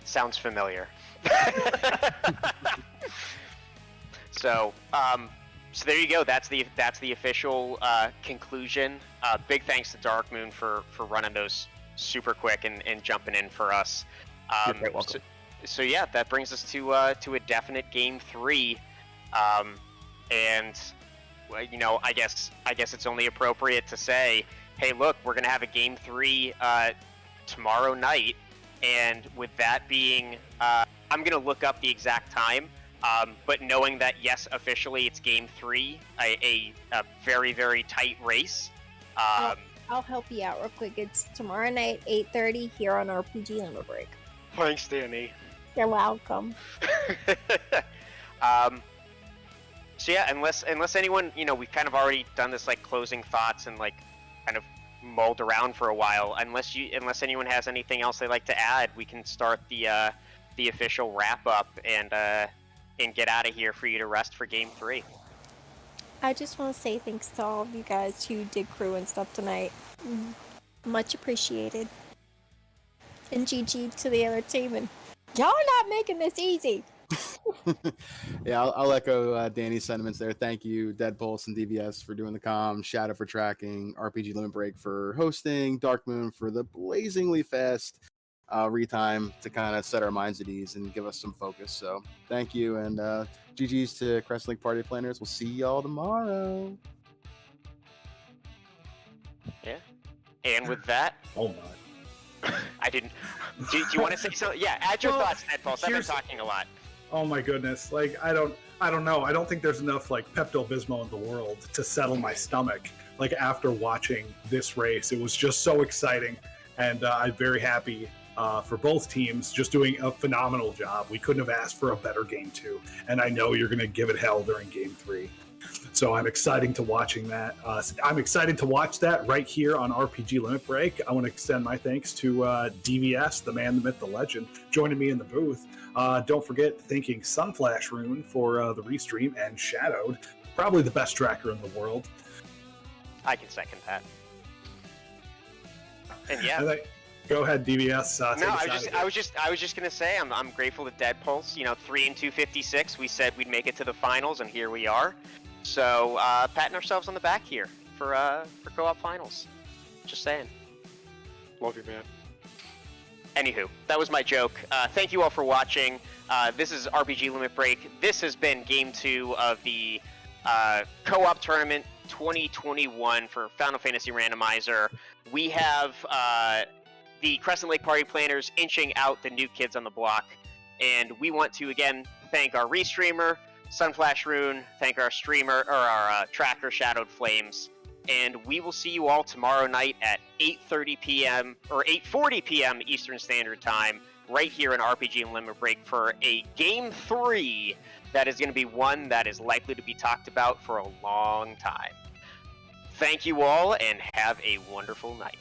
Speaker 2: Sounds familiar. So there you go. That's the official conclusion. Big thanks to Dark Moon for running those super quick and jumping in for us.
Speaker 7: You're quite welcome.
Speaker 2: So yeah, that brings us to a definite game 3, and I guess it's only appropriate to say, hey, look, we're gonna have a game 3 tomorrow night, and with that being, I'm gonna look up the exact time. But knowing that, yes, officially it's game 3, a very, very tight race.
Speaker 3: I'll help you out real quick. It's tomorrow night, 8:30 here on RPG Limit Break.
Speaker 2: Thanks, Danny.
Speaker 3: You're welcome.
Speaker 2: So yeah, unless anyone, we've kind of already done this like closing thoughts and like kind of mulled around for a while. Unless anyone has anything else they'd like to add, we can start the official wrap up and get out of here for you to rest for game 3.
Speaker 3: I just want to say thanks to all of you guys who did crew and stuff tonight. Much appreciated. And GG to the other team. And y'all not making this easy.
Speaker 4: Yeah, I'll echo Danny's sentiments there. Thank you, Deadpulse and DVS for doing the comms, Shadow for tracking, RPG Limit Break for hosting, Dark Moon for the blazingly fast retime to kind of set our minds at ease and give us some focus. So thank you, and GG's to Crescent Lake Party Planners. We'll see y'all tomorrow.
Speaker 2: Yeah. And with that,
Speaker 1: Oh my.
Speaker 2: I didn't. Do you want to say something? Yeah, add your thoughts, Deadpulse. I've been talking a lot.
Speaker 1: Oh my goodness! Like I don't know. I don't think there's enough like Pepto-Bismol in the world to settle my stomach. Like after watching this race, it was just so exciting, and I'm very happy for both teams, just doing a phenomenal job. We couldn't have asked for a better game 2, and I know you're going to give it hell during game 3. So I'm excited to watching that. I'm excited to watch that right here on RPG Limit Break. I want to extend my thanks to DVS, the man, the myth, the legend, joining me in the booth. Don't forget thanking Sunflash Rune for the restream, and Shadowed, probably the best tracker in the world.
Speaker 2: I can second that. And yeah.
Speaker 1: Go ahead, DVS.
Speaker 2: No, I was just gonna say I'm grateful to Deadpulse. 3 and 256. We said we'd make it to the finals, and here we are. So patting ourselves on the back here for co-op finals. Just saying. Love you, man. Anywho, that was my joke. Thank you all for watching. This is RPG Limit Break. This has been game 2 of the co-op tournament 2021 for Final Fantasy Randomizer. We have the Crescent Lake Party Planners inching out the new kids on the block. And we want to, again, thank our restreamer, Sunflash Rune, thank our streamer, or our tracker, Shadowed Flames. And we will see you all tomorrow night at 8:30 p.m. or 8:40 p.m. Eastern Standard Time, right here in RPG Limit Break for a Game 3 that is going to be one that is likely to be talked about for a long time. Thank you all, and have a wonderful night.